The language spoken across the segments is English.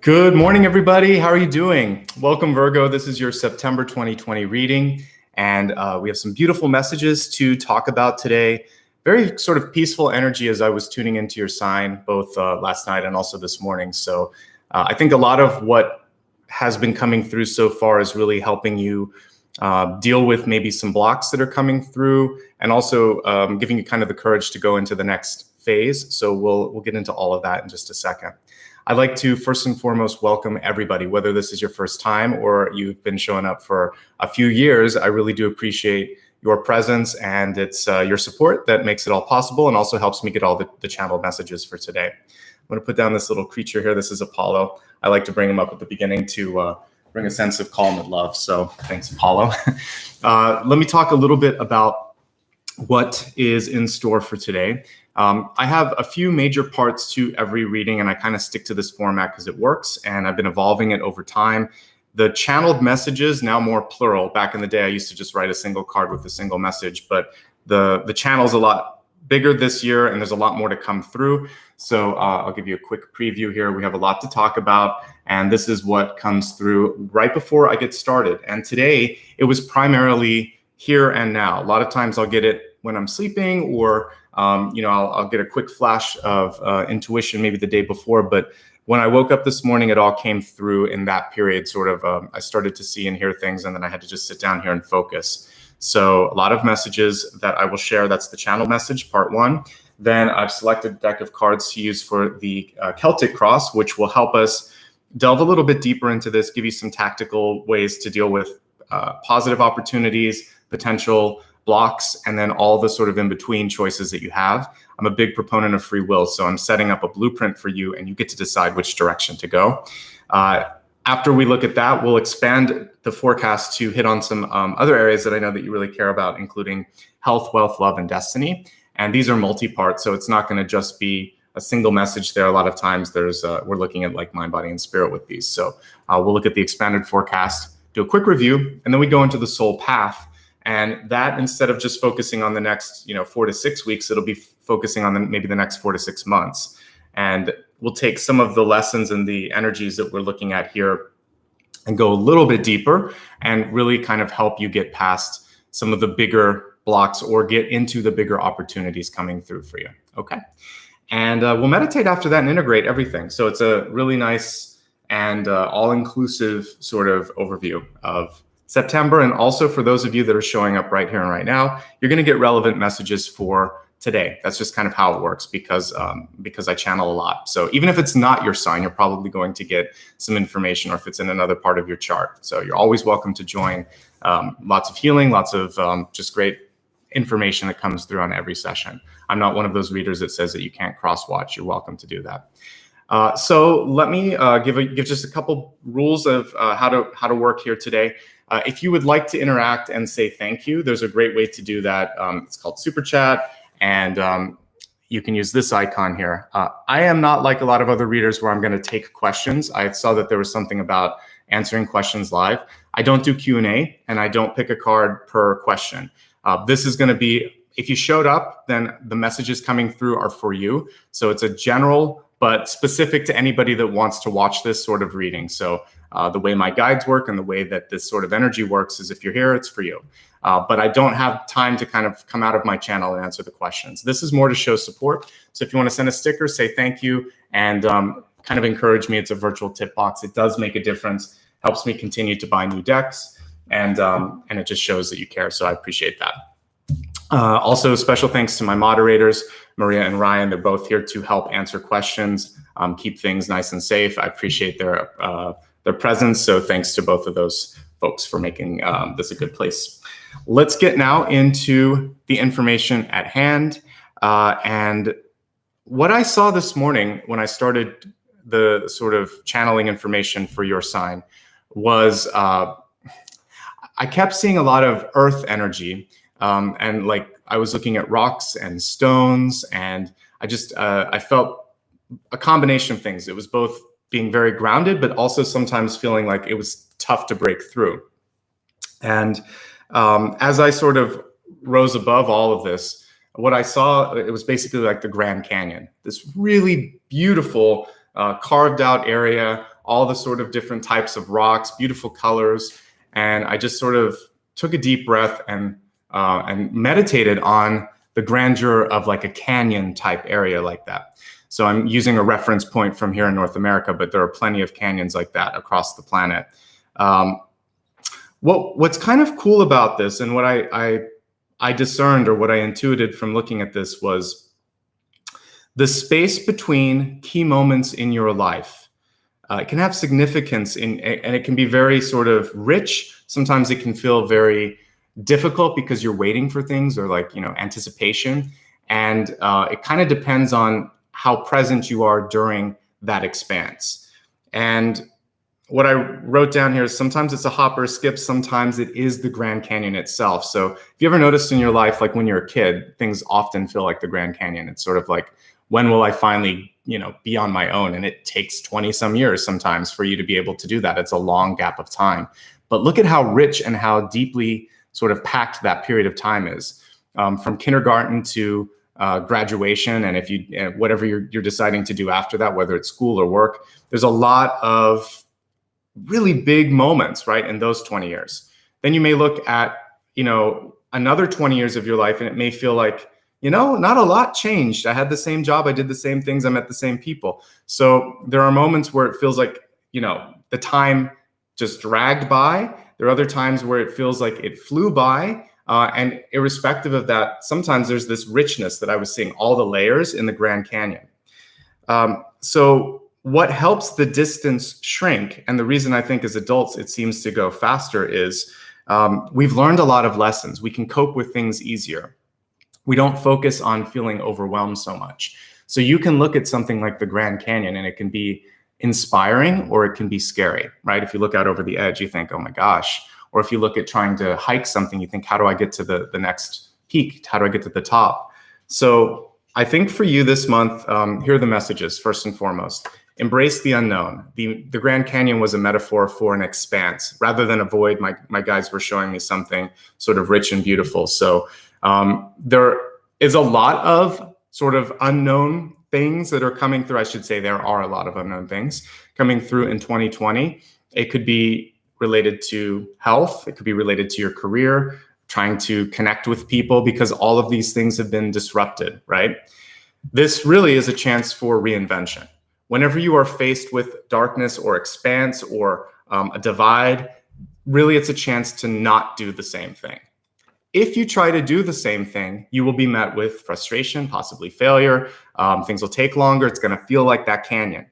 Good morning, everybody. How are you doing? Welcome, Virgo. This is your September 2020 reading, and we have some beautiful messages to talk about today. Very sort of peaceful energy as I was tuning into your sign, both last night and also this morning. So I think a lot of what has been coming through so far is really helping you deal with maybe some blocks that are coming through, and also giving you kind of the courage to go into the next phase. So we'll get into all of that in just a second. I'd like to first and foremost welcome everybody, whether this is your first time or you've been showing up for a few years. I really do appreciate your presence, and it's your support that makes it all possible and also helps me get all the channel messages for today. I'm going to put down this little creature here. This is Apollo. I like to bring him up at the beginning to bring a sense of calm and love. So thanks, Apollo. Let me talk a little bit about what is in store for today. I have a few major parts to every reading, and I kind of stick to this format because it works, and I've been evolving it over time. The channeled messages, now more plural. Back in the day, I used to just write a single card with a single message, but the channel's a lot bigger this year, and there's a lot more to come through. So I'll give you a quick preview here. We have a lot to talk about, and this is what comes through right before I get started. And today, it was primarily here and now. A lot of times I'll get it when I'm sleeping, or I'll get a quick flash of intuition maybe the day before. But when I woke up this morning, it all came through in that period. Sort of, I started to see and hear things, and then I had to just sit down here and focus. So a lot of messages that I will share. That's the channel message, part one. Then I've selected a deck of cards to use for the Celtic Cross, which will help us delve a little bit deeper into this, give you some tactical ways to deal with positive opportunities, potential blocks, and then all the sort of in-between choices that you have. I'm a big proponent of free will, so I'm setting up a blueprint for you, and you get to decide which direction to go. After we look at that, we'll expand the forecast to hit on some other areas that I know that you really care about, including health, wealth, love, and destiny. And these are multi-part, so it's not going to just be a single message there. A lot of times we're looking at like mind, body, and spirit with these. So we'll look at the expanded forecast, do a quick review, and then we go into the soul path. And that, instead of just focusing on the next 4 to 6 weeks, it'll be focusing on maybe the next 4 to 6 months. And we'll take some of the lessons and the energies that we're looking at here and go a little bit deeper and really kind of help you get past some of the bigger blocks or get into the bigger opportunities coming through for you. Okay. And we'll meditate after that and integrate everything. So it's a really nice and all-inclusive sort of overview of September. And also for those of you that are showing up right here and right now, you're going to get relevant messages for today. That's just kind of how it works because I channel a lot. So even if it's not your sign, you're probably going to get some information, or if it's in another part of your chart. So you're always welcome to join. Lots of healing, lots of just great information that comes through on every session. I'm not one of those readers that says that you can't cross-watch. You're welcome to do that. So let me give just a couple rules of how to work here today. If you would like to interact and say thank you, there's a great way to do that. It's called Super Chat, and you can use this icon here. I am not like a lot of other readers where I'm going to take questions. I saw that there was something about answering questions live. I don't do Q&A, and I don't pick a card per question. This is going to be, if you showed up, then the messages coming through are for you. So it's a general but specific to anybody that wants to watch this sort of reading. So the way my guides work and the way that this sort of energy works is if you're here, it's for you. But I don't have time to kind of come out of my channel and answer the questions. This is more to show support. So if you want to send a sticker, say thank you, and kind of encourage me. It's a virtual tip box. It does make a difference, helps me continue to buy new decks, and it just shows that you care. So I appreciate that. Also, special thanks to my moderators, Maria and Ryan. They're both here to help answer questions, keep things nice and safe. I appreciate their presence. So thanks to both of those folks for making this a good place. Let's get now into the information at hand. And what I saw this morning when I started the sort of channeling information for your sign was I kept seeing a lot of earth energy. And like I was looking at rocks and stones, and I felt a combination of things. It was both being very grounded, but also sometimes feeling like it was tough to break through. And as I sort of rose above all of this, what I saw, it was basically like the Grand Canyon, this really beautiful carved out area, all the sort of different types of rocks, beautiful colors. And I just sort of took a deep breath and meditated on the grandeur of like a canyon type area like that. So I'm using a reference point from here in North America, but there are plenty of canyons like that across the planet. What's kind of cool about this, and what I discerned, or what I intuited from looking at this, was the space between key moments in your life. It can have significance and it can be very sort of rich. Sometimes it can feel very difficult because you're waiting for things, or like, anticipation. And it kind of depends on how present you are during that expanse. And what I wrote down here is sometimes it's a hop or a skip, sometimes it is the Grand Canyon itself. So if you ever noticed in your life, like when you're a kid, things often feel like the Grand Canyon. It's sort of like, when will I finally, be on my own? And it takes 20 some years sometimes for you to be able to do that. It's a long gap of time. But look at how rich and how deeply sort of packed that period of time is, from kindergarten to graduation, and if you whatever you're deciding to do after that, whether it's school or work. There's a lot of really big moments, right, in those 20 years. Then you may look at another 20 years of your life, and it may feel like, not a lot changed. I had the same job, I did the same things, I met the same people. So there are moments where it feels like the time just dragged by. There are other times where it feels like it flew by. And irrespective of that, sometimes there's this richness that I was seeing, all the layers in the Grand Canyon. So what helps the distance shrink, and the reason I think as adults it seems to go faster, is we've learned a lot of lessons. We can cope with things easier. We don't focus on feeling overwhelmed so much. So you can look at something like the Grand Canyon and it can be inspiring or it can be scary, right? If you look out over the edge, you think, oh my gosh. Or if you look at trying to hike something, you think, how do I get to the next peak? How do I get to the top? So I think for you this month, here are the messages. First and foremost, embrace the unknown. The Grand Canyon was a metaphor for an expanse. Rather than avoid, my guides were showing me something sort of rich and beautiful. So there is a lot of sort of unknown things that are coming through. I should say there are a lot of unknown things coming through in 2020. It could be related to health. It could be related to your career, trying to connect with people, because all of these things have been disrupted, right? This really is a chance for reinvention. Whenever you are faced with darkness or expanse or a divide, really it's a chance to not do the same thing. If you try to do the same thing, you will be met with frustration, possibly failure. Things will take longer. It's going to feel like that canyon.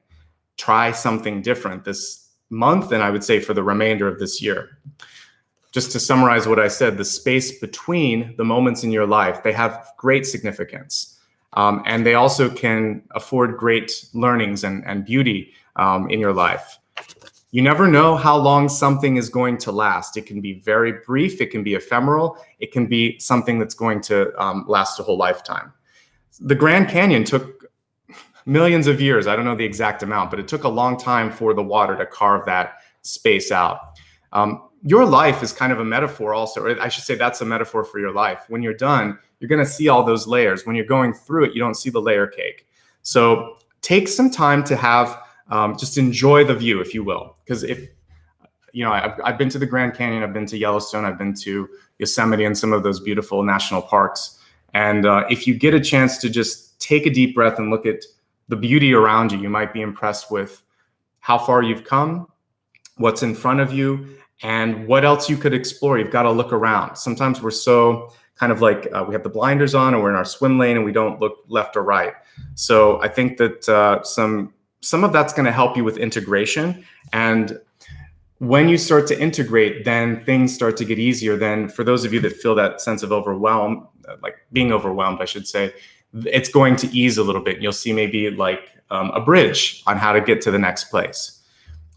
Try something different this month, and I would say for the remainder of this year. Just to summarize what I said, the space between the moments in your life, they have great significance. And they also can afford great learnings and beauty in your life. You never know how long something is going to last. It can be very brief, it can be ephemeral, it can be something that's going to last a whole lifetime. The Grand Canyon took millions of years. I don't know the exact amount, but it took a long time for the water to carve that space out. Your life is kind of a metaphor also, or I should say that's a metaphor for your life. When you're done, you're going to see all those layers. When you're going through it, you don't see the layer cake. So take some time to have, just enjoy the view, if you will. Because I've been to the Grand Canyon, I've been to Yellowstone, I've been to Yosemite and some of those beautiful national parks. And if you get a chance to just take a deep breath and look at the beauty around you, you might be impressed with how far you've come, what's in front of you, and what else you could explore. You've got to look around. Sometimes we're so kind of like we have the blinders on, or we're in our swim lane and we don't look left or right. So I think that some of that's going to help you with integration. And when you start to integrate, then things start to get easier. Then for those of you that feel that sense of overwhelm, like being overwhelmed, I should say, it's going to ease a little bit. You'll see maybe like a bridge on how to get to the next place.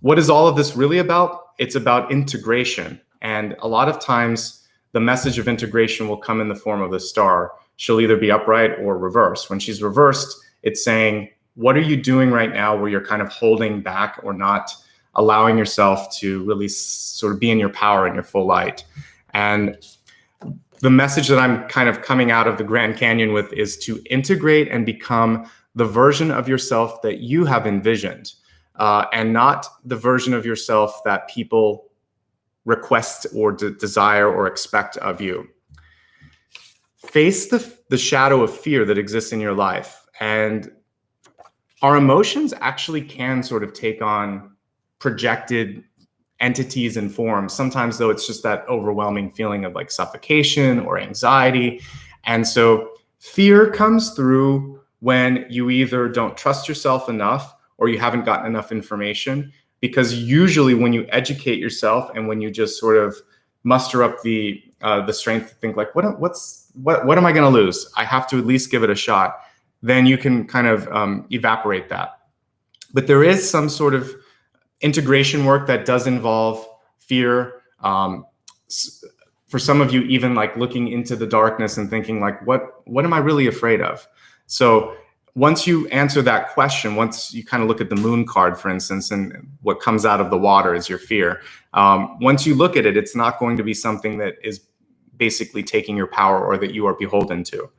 What is all of this really about? It's about integration. And a lot of times the message of integration will come in the form of the star. She'll either be upright or reversed. When she's reversed, it's saying, what are you doing right now where you're kind of holding back or not allowing yourself to really sort of be in your power and your full light? And the message that I'm kind of coming out of the Grand Canyon with is to integrate and become the version of yourself that you have envisioned. and not the version of yourself that people request or desire or expect of you. Face the shadow of fear that exists in your life. And our emotions actually can sort of take on projected entities and forms. Sometimes, though, it's just that overwhelming feeling of like suffocation or anxiety. And so fear comes through when you either don't trust yourself enough or you haven't gotten enough information. Because usually when you educate yourself and when you just sort of muster up the strength to think like, what am I going to lose? I have to at least give it a shot. Then you can kind of evaporate that. But there is some sort of integration work that does involve fear. For some of you, even like looking into the darkness and thinking like, what am I really afraid of? So once you answer that question, once you kind of look at the moon card, for instance, and what comes out of the water is your fear. Once you look at it, it's not going to be something that is basically taking your power or that you are beholden to.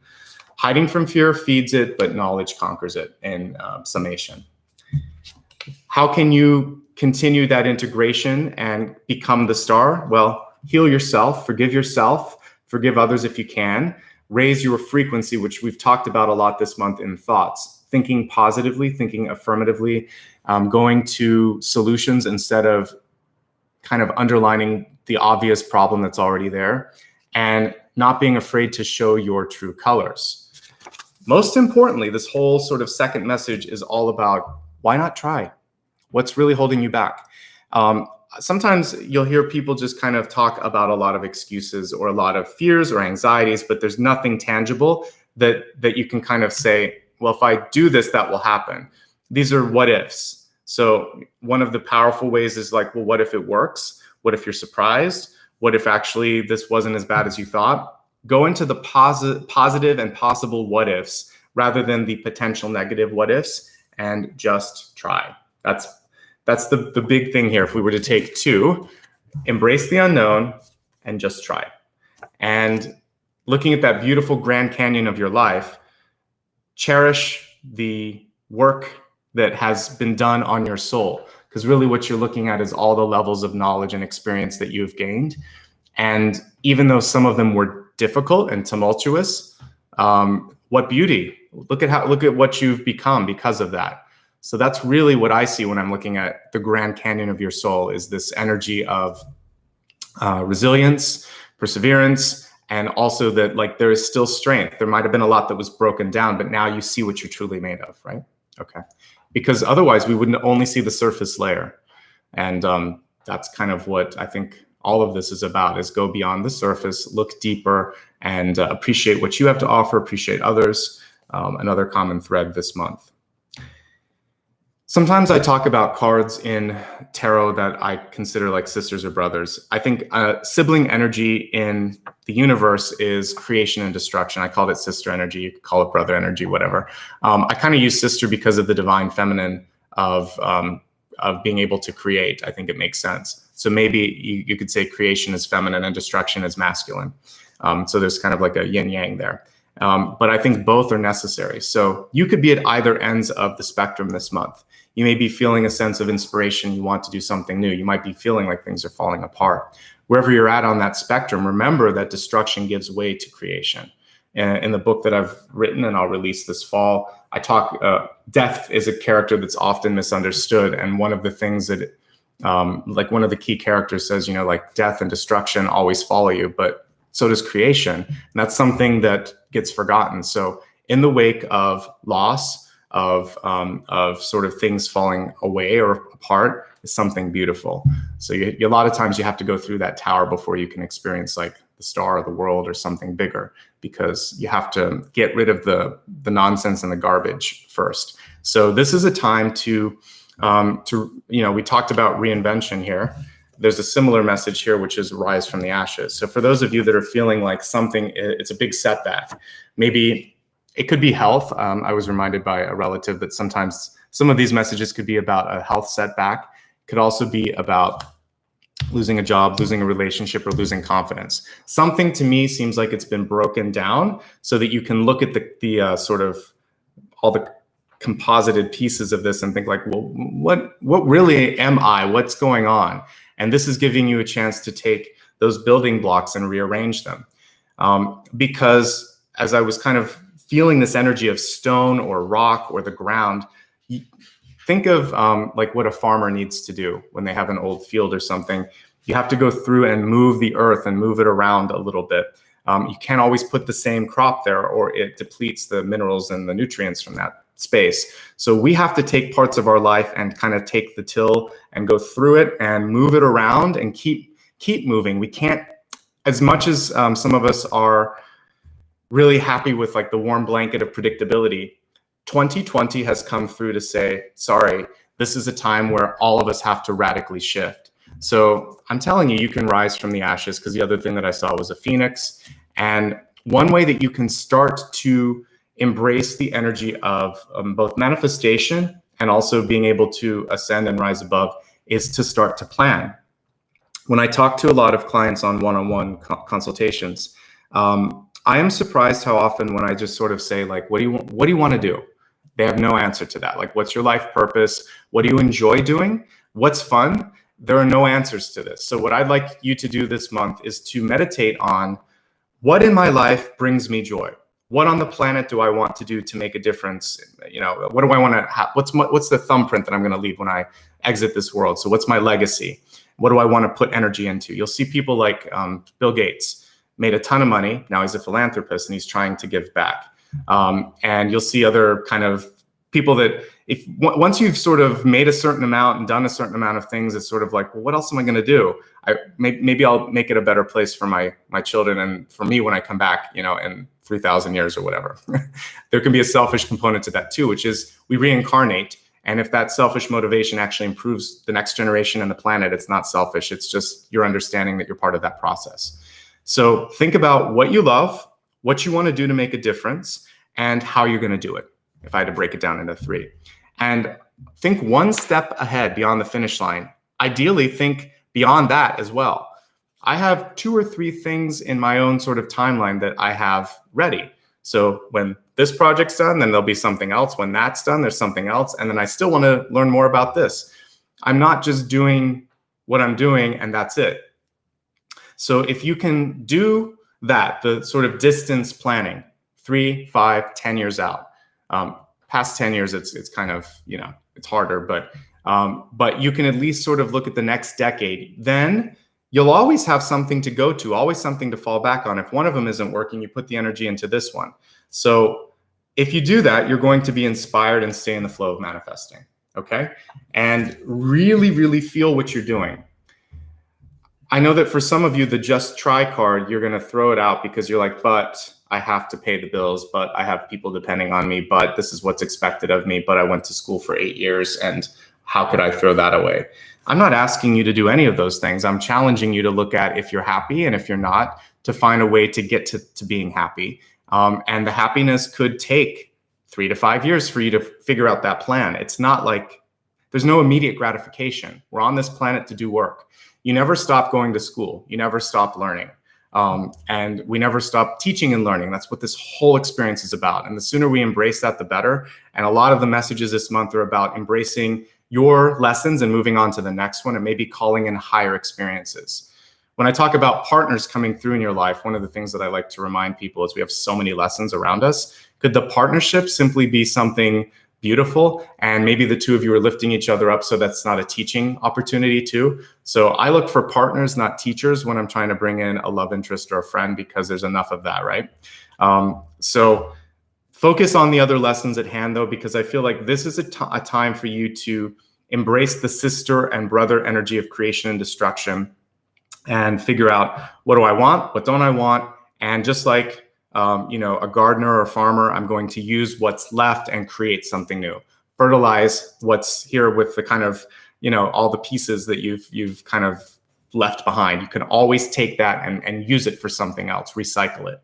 Hiding from fear feeds it, but knowledge conquers it in summation. How can you continue that integration and become the star? Well, heal yourself, forgive others if you can. Raise your frequency, which we've talked about a lot this month in thoughts. Thinking positively, thinking affirmatively, going to solutions instead of kind of underlining the obvious problem that's already there, and not being afraid to show your true colors. Most importantly, this whole sort of second message is all about why not try? What's really holding you back? Sometimes you'll hear people just kind of talk about a lot of excuses or a lot of fears or anxieties, but there's nothing tangible that you can kind of say, well, if I do this, that will happen. These are what ifs. So one of the powerful ways is like, well, what if it works? What if you're surprised? What if actually this wasn't as bad as you thought? Go into the positive and possible what ifs rather than the potential negative what ifs, and just try. That's the big thing here. If we were to take two, embrace the unknown and just try. And looking at that beautiful Grand Canyon of your life, cherish the work that has been done on your soul. Because really what you're looking at is all the levels of knowledge and experience that you've gained. And even though some of them were difficult and tumultuous, what beauty. Look at what you've become because of that. So that's really what I see when I'm looking at the Grand Canyon of your soul, is this energy of resilience, perseverance, and also that like there is still strength. There might have been a lot that was broken down, but now you see what you're truly made of, right? Okay. Because otherwise we wouldn't only see the surface layer. And that's kind of what I think all of this is about, is go beyond the surface, look deeper, and appreciate what you have to offer, appreciate others. Another common thread this month. Sometimes I talk about cards in tarot that I consider like sisters or brothers. I think sibling energy in the universe is creation and destruction. I call it sister energy. You could call it brother energy, whatever. I kind of use sister because of the divine feminine of being able to create. I think it makes sense. So maybe you could say creation is feminine and destruction is masculine. So there's kind of like a yin yang there. But I think both are necessary. So you could be at either ends of the spectrum this month. You may be feeling a sense of inspiration. You want to do something new. You might be feeling like things are falling apart. Wherever you're at on that spectrum, remember that destruction gives way to creation. In the book that I've written and I'll release this fall, I talk, death is a character that's often misunderstood. And one of the things that, like one of the key characters says, like death and destruction always follow you, but so does creation. And that's something that gets forgotten. So in the wake of loss, of sort of things falling away or apart, is something beautiful. So a lot of times you have to go through that tower before you can experience like the star of the world or something bigger, because you have to get rid of the nonsense and the garbage first. So this is a time to we talked about reinvention here. There's a similar message here, which is rise from the ashes. So for those of you that are feeling like something, it's a big setback, maybe it could be health. I was reminded by a relative that sometimes some of these messages could be about a health setback. It could also be about losing a job, losing a relationship, or losing confidence. Something to me seems like it's been broken down so that you can look at the sort of all the composited pieces of this and think like, well, what really am I? What's going on? And this is giving you a chance to take those building blocks and rearrange them. Because as I was kind of feeling this energy of stone or rock or the ground, think of like what a farmer needs to do when they have an old field or something. You have to go through and move the earth and move it around a little bit. You can't always put the same crop there, or it depletes the minerals and the nutrients from that space. So we have to take parts of our life and kind of take the till and go through it and move it around and keep moving. We can't, as much as some of us are really happy with like the warm blanket of predictability, 2020 has come through to say, sorry, this is a time where all of us have to radically shift. So I'm telling you, you can rise from the ashes, because the other thing that I saw was a phoenix. And one way that you can start to embrace the energy of both manifestation and also being able to ascend and rise above is to start to plan. When I talk to a lot of clients on one-on-one consultations, I am surprised how often when I just sort of say like, what do you want to do? They have no answer to that. Like, what's your life purpose? What do you enjoy doing? What's fun? There are no answers to this. So what I'd like you to do this month is to meditate on what in my life brings me joy. What on the planet do I want to do to make a difference? You know, what do I want to have? What's the thumbprint that I'm going to leave when I exit this world? So what's my legacy? What do I want to put energy into? You'll see people like Bill Gates made a ton of money. Now he's a philanthropist and he's trying to give back. And you'll see other kind of people that once you've sort of made a certain amount and done a certain amount of things, it's sort of like, well, what else am I going to do? Maybe I'll make it a better place for my children and for me when I come back, you know, in 3,000 years or whatever. There can be a selfish component to that too, which is we reincarnate. And if that selfish motivation actually improves the next generation and the planet, it's not selfish. It's just your understanding that you're part of that process. So think about what you love, what you want to do to make a difference, and how you're going to do it, if I had to break it down into 3. And think one step ahead beyond the finish line. Ideally, think beyond that as well. I have 2 or 3 things in my own sort of timeline that I have ready. So when this project's done, then there'll be something else. When that's done, there's something else. And then I still want to learn more about this. I'm not just doing what I'm doing and that's it. So if you can do that, the sort of distance planning, 3, 5, 10 years out. Past 10 years, it's kind of, you know, it's harder, but you can at least sort of look at the next decade. Then you'll always have something to go to, always something to fall back on. If one of them isn't working, you put the energy into this one. So if you do that, you're going to be inspired and stay in the flow of manifesting, okay? And really, really feel what you're doing. I know that for some of you, the just try card, you're going to throw it out because you're like, but I have to pay the bills, but I have people depending on me, but this is what's expected of me, but I went to school for 8 years and how could I throw that away? I'm not asking you to do any of those things. I'm challenging you to look at if you're happy and if you're not, to find a way to get to being happy. And the happiness could take 3 to 5 years for you to figure out that plan. It's not like there's no immediate gratification. We're on this planet to do work. You never stop going to school. You never stop learning. And we never stop teaching and learning. That's what this whole experience is about. And the sooner we embrace that, the better. And a lot of the messages this month are about embracing your lessons and moving on to the next one and maybe calling in higher experiences. When I talk about partners coming through in your life, one of the things that I like to remind people is we have so many lessons around us. Could the partnership simply be something beautiful? And maybe the two of you are lifting each other up, so that's not a teaching opportunity too. So I look for partners, not teachers, when I'm trying to bring in a love interest or a friend, because there's enough of that, right? So focus on the other lessons at hand though, because I feel like this is a time for you to embrace the sister and brother energy of creation and destruction and figure out, what do I want? What don't I want? And just like a gardener or a farmer, I'm going to use what's left and create something new. Fertilize what's here with the kind of, all the pieces that you've kind of left behind. You can always take that and use it for something else, recycle it.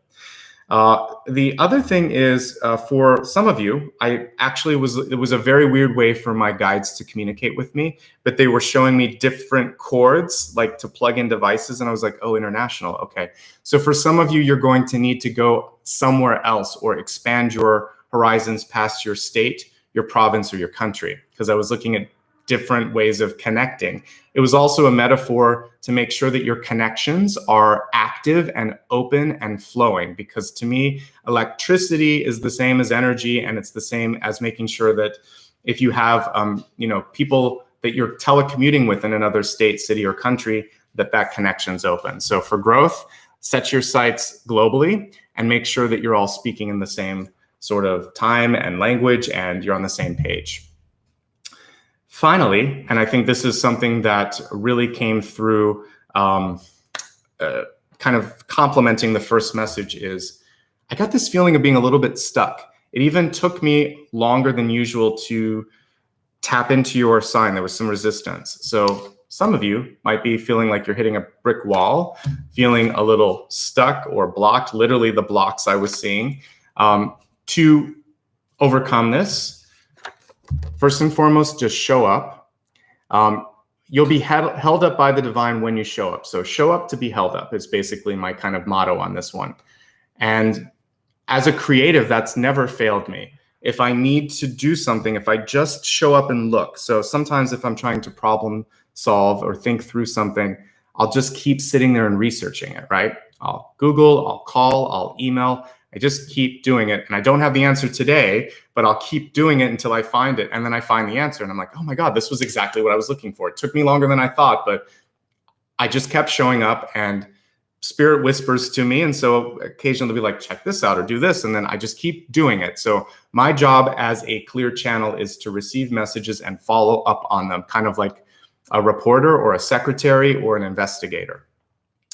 The other thing is, for some of you, it was a very weird way for my guides to communicate with me, but they were showing me different chords, like to plug in devices. And I was like, oh, international. Okay. So for some of you, you're going to need to go somewhere else or expand your horizons past your state your province or your country, because I was looking at different ways of connecting. It was also a metaphor to make sure that your connections are active and open and flowing, because to me, electricity is the same as energy, and it's the same as making sure that if you have people that you're telecommuting with in another state, city, or country, that connection's open. So for growth, set your sights globally and make sure that you're all speaking in the same sort of time and language and you're on the same page. Finally, and I think this is something that really came through kind of complementing the first message, is I got this feeling of being a little bit stuck. It even took me longer than usual to tap into your sign. There was some resistance. So some of you might be feeling like you're hitting a brick wall, feeling a little stuck or blocked, literally the blocks I was seeing. To overcome this, first and foremost, just show up. You'll be held up by the divine when you show up. So show up to be held up is basically my kind of motto on this one. And as a creative, that's never failed me. If I need to do something, if I just show up and look. So sometimes if I'm trying to problem solve or think through something, I'll just keep sitting there and researching it, right? I'll Google, I'll call, I'll email. I just keep doing it. And I don't have the answer today, but I'll keep doing it until I find it. And then I find the answer and I'm like, oh my God, this was exactly what I was looking for. It took me longer than I thought, but I just kept showing up, and spirit whispers to me. And so occasionally they'll be like, check this out or do this. And then I just keep doing it. So my job as a clear channel is to receive messages and follow up on them, kind of like a reporter or a secretary or an investigator.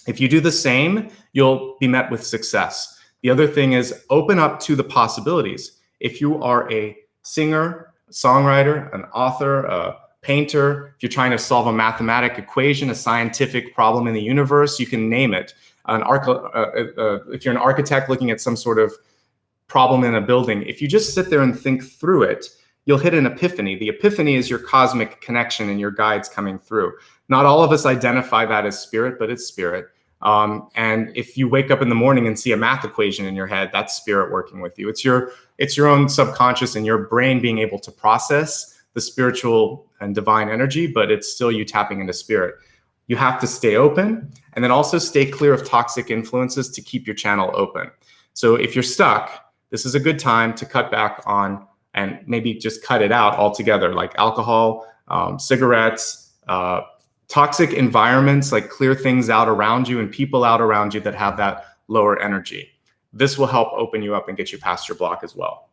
If you do the same, you'll be met with success. The other thing is open up to the possibilities. If you are a singer, songwriter, an author, a painter, if you're trying to solve a mathematical equation, a scientific problem in the universe, you can name it. If you're an architect looking at some sort of problem in a building, if you just sit there and think through it, you'll hit an epiphany. The epiphany is your cosmic connection and your guides coming through. Not all of us identify that as spirit, but it's spirit. And if you wake up in the morning and see a math equation in your head, that's spirit working with you. It's your own subconscious and your brain being able to process the spiritual and divine energy, but it's still you tapping into spirit. You have to stay open, and then also stay clear of toxic influences to keep your channel open. So if you're stuck, this is a good time to cut back on and maybe just cut it out altogether, like alcohol, cigarettes, toxic environments, like clear things out around you and people out around you that have that lower energy. This will help open you up and get you past your block as well.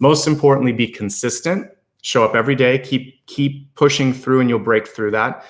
Most importantly, be consistent. Show up every day, keep pushing through, and you'll break through that.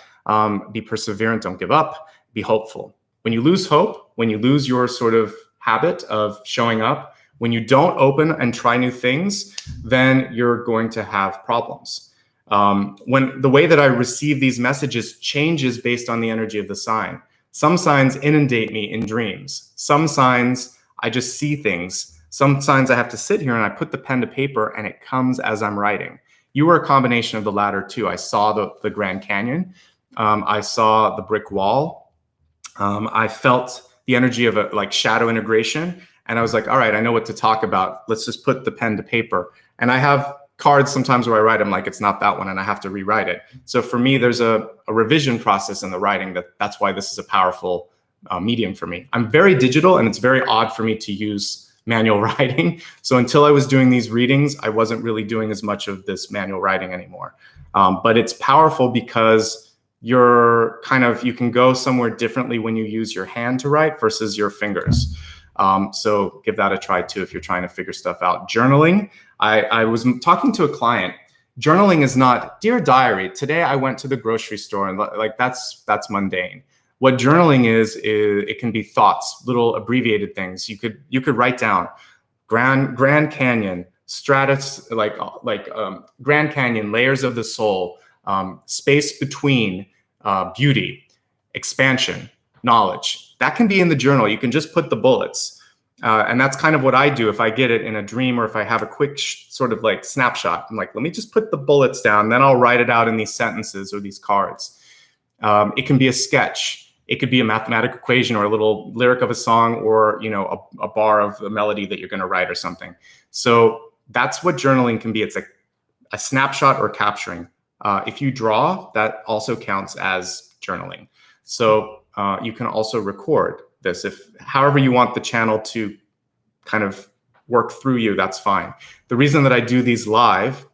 Be perseverant, don't give up, be hopeful. When you lose hope, when you lose your sort of habit of showing up, when you don't open and try new things, then you're going to have problems. When the way that I receive these messages changes based on the energy of the sign. Some signs inundate me in dreams. Some signs, I just see things. Some signs I have to sit here and I put the pen to paper and it comes as I'm writing. You were a combination of the latter too. I saw the Grand Canyon. I saw the brick wall. I felt the energy of like shadow integration. And I was like, all right, I know what to talk about. Let's just put the pen to paper. And I have cards sometimes where I write them like it's not that one and I have to rewrite it. So for me, there's a revision process in the writing. That's why this is a powerful medium for me. I'm very digital, and it's very odd for me to use manual writing. So until I was doing these readings, I wasn't really doing as much of this manual writing anymore. But it's powerful because you can go somewhere differently when you use your hand to write versus your fingers. So give that a try too if you're trying to figure stuff out. Journaling, I was talking to a client. Journaling is not, dear diary, today I went to the grocery store, and like that's mundane. What journaling is it can be thoughts, little abbreviated things. You could write down Grand Canyon, stratus, Grand Canyon, layers of the soul, space between, beauty, expansion, knowledge. That can be in the journal. You can just put the bullets. And that's kind of what I do if I get it in a dream or if I have a quick sort of like snapshot. I'm like, let me just put the bullets down, then I'll write it out in these sentences or these cards. It can be a sketch. It could be a mathematical equation or a little lyric of a song, or a bar of a melody that you're going to write or something. So that's what journaling can be. It's like a snapshot or capturing. If you draw, that also counts as journaling. So you can also record this. If however you want the channel to kind of work through you, that's fine. The reason that I do these live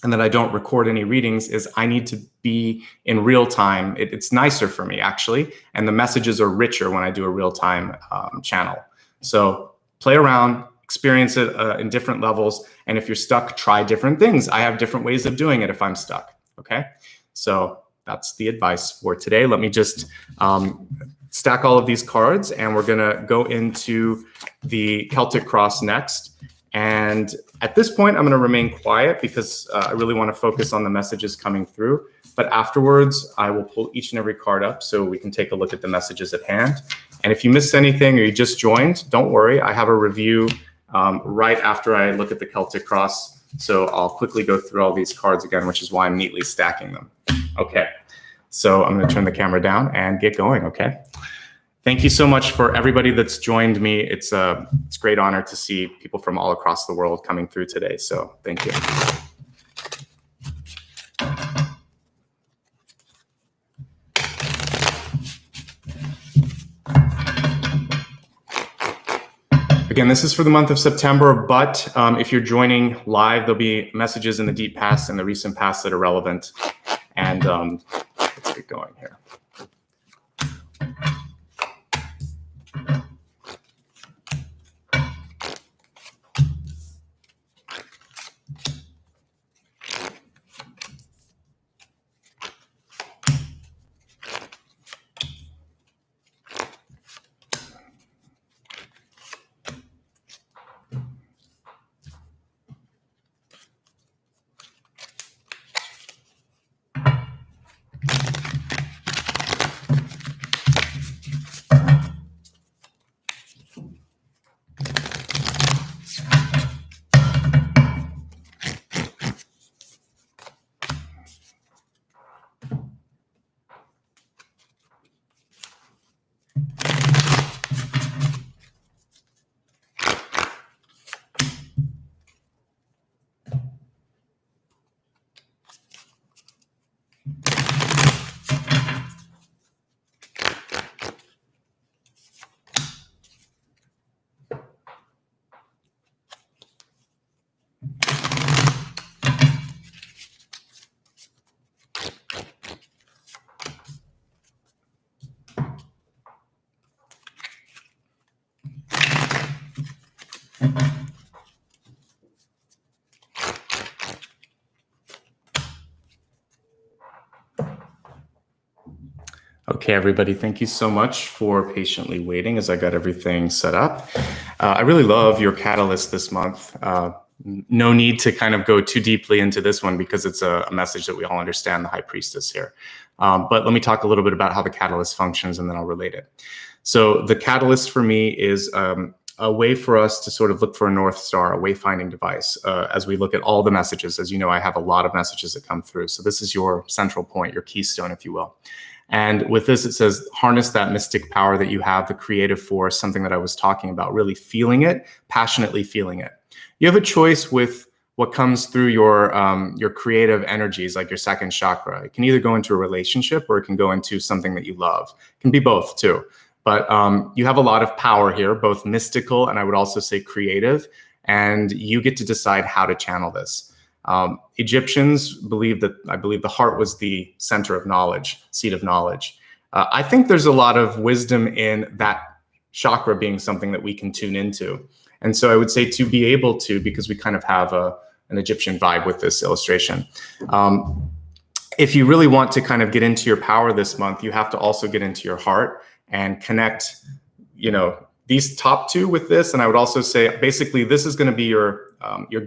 and that I don't record any readings is I need to be in real time. It's nicer for me, actually, and the messages are richer when I do a real-time channel. So play around, experience it in different levels, and if you're stuck, try different things. I have different ways of doing it if I'm stuck, okay? So that's the advice for today. Let me just stack all of these cards, and we're gonna go into the Celtic Cross next. And at this point, I'm going to remain quiet because I really want to focus on the messages coming through. But afterwards, I will pull each and every card up so we can take a look at the messages at hand. And if you missed anything or you just joined, don't worry. I have a review right after I look at the Celtic Cross. So I'll quickly go through all these cards again, which is why I'm neatly stacking them. Okay, so I'm going to turn the camera down and get going, okay? Thank you so much for everybody that's joined me. It's a great honor to see people from all across the world coming through today. So thank you. Again, this is for the month of September, but if you're joining live, there'll be messages in the deep past and the recent past that are relevant. And let's get going here. Okay, everybody, thank you so much for patiently waiting as I got everything set up. I really love your catalyst this month. No need to kind of go too deeply into this one because it's a message that we all understand, the High Priestess here. But let me talk a little bit about how the catalyst functions and then I'll relate it. So the catalyst for me is a way for us to sort of look for a North Star, a wayfinding device, as we look at all the messages. As you know, I have a lot of messages that come through. So this is your central point, your keystone, if you will. And with this, it says, harness that mystic power that you have, the creative force, something that I was talking about, really feeling it, passionately feeling it. You have a choice with what comes through your creative energies, like your second chakra. It can either go into a relationship or it can go into something that you love. It can be both too. But you have a lot of power here, both mystical and I would also say creative, and you get to decide how to channel this. Egyptians believed that, I believe the heart was the center of knowledge, seat of knowledge. I think there's a lot of wisdom in that chakra being something that we can tune into. And so I would say to be able to, because we kind of have an Egyptian vibe with this illustration. If you really want to kind of get into your power this month, you have to also get into your heart and connect, you know, these top two with this. And I would also say, basically, this is going to be your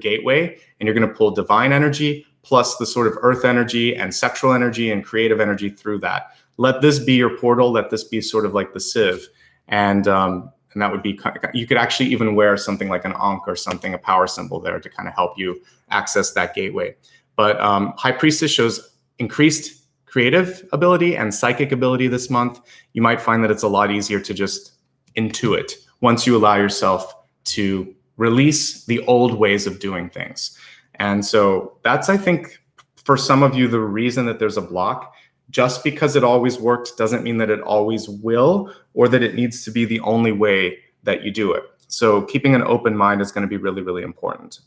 gateway, and you're going to pull divine energy plus the sort of earth energy and sexual energy and creative energy through that. Let this be your portal. Let this be sort of like the sieve. And that would be, you could actually even wear something like an ankh or something, a power symbol there to kind of help you access that gateway. But High Priestess shows increased creative ability and psychic ability this month. You might find that it's a lot easier to just intuit once you allow yourself to release the old ways of doing things. And so that's, I think, for some of you, the reason that there's a block. Just because it always worked doesn't mean that it always will, or that it needs to be the only way that you do it. So keeping an open mind is going to be really, really important.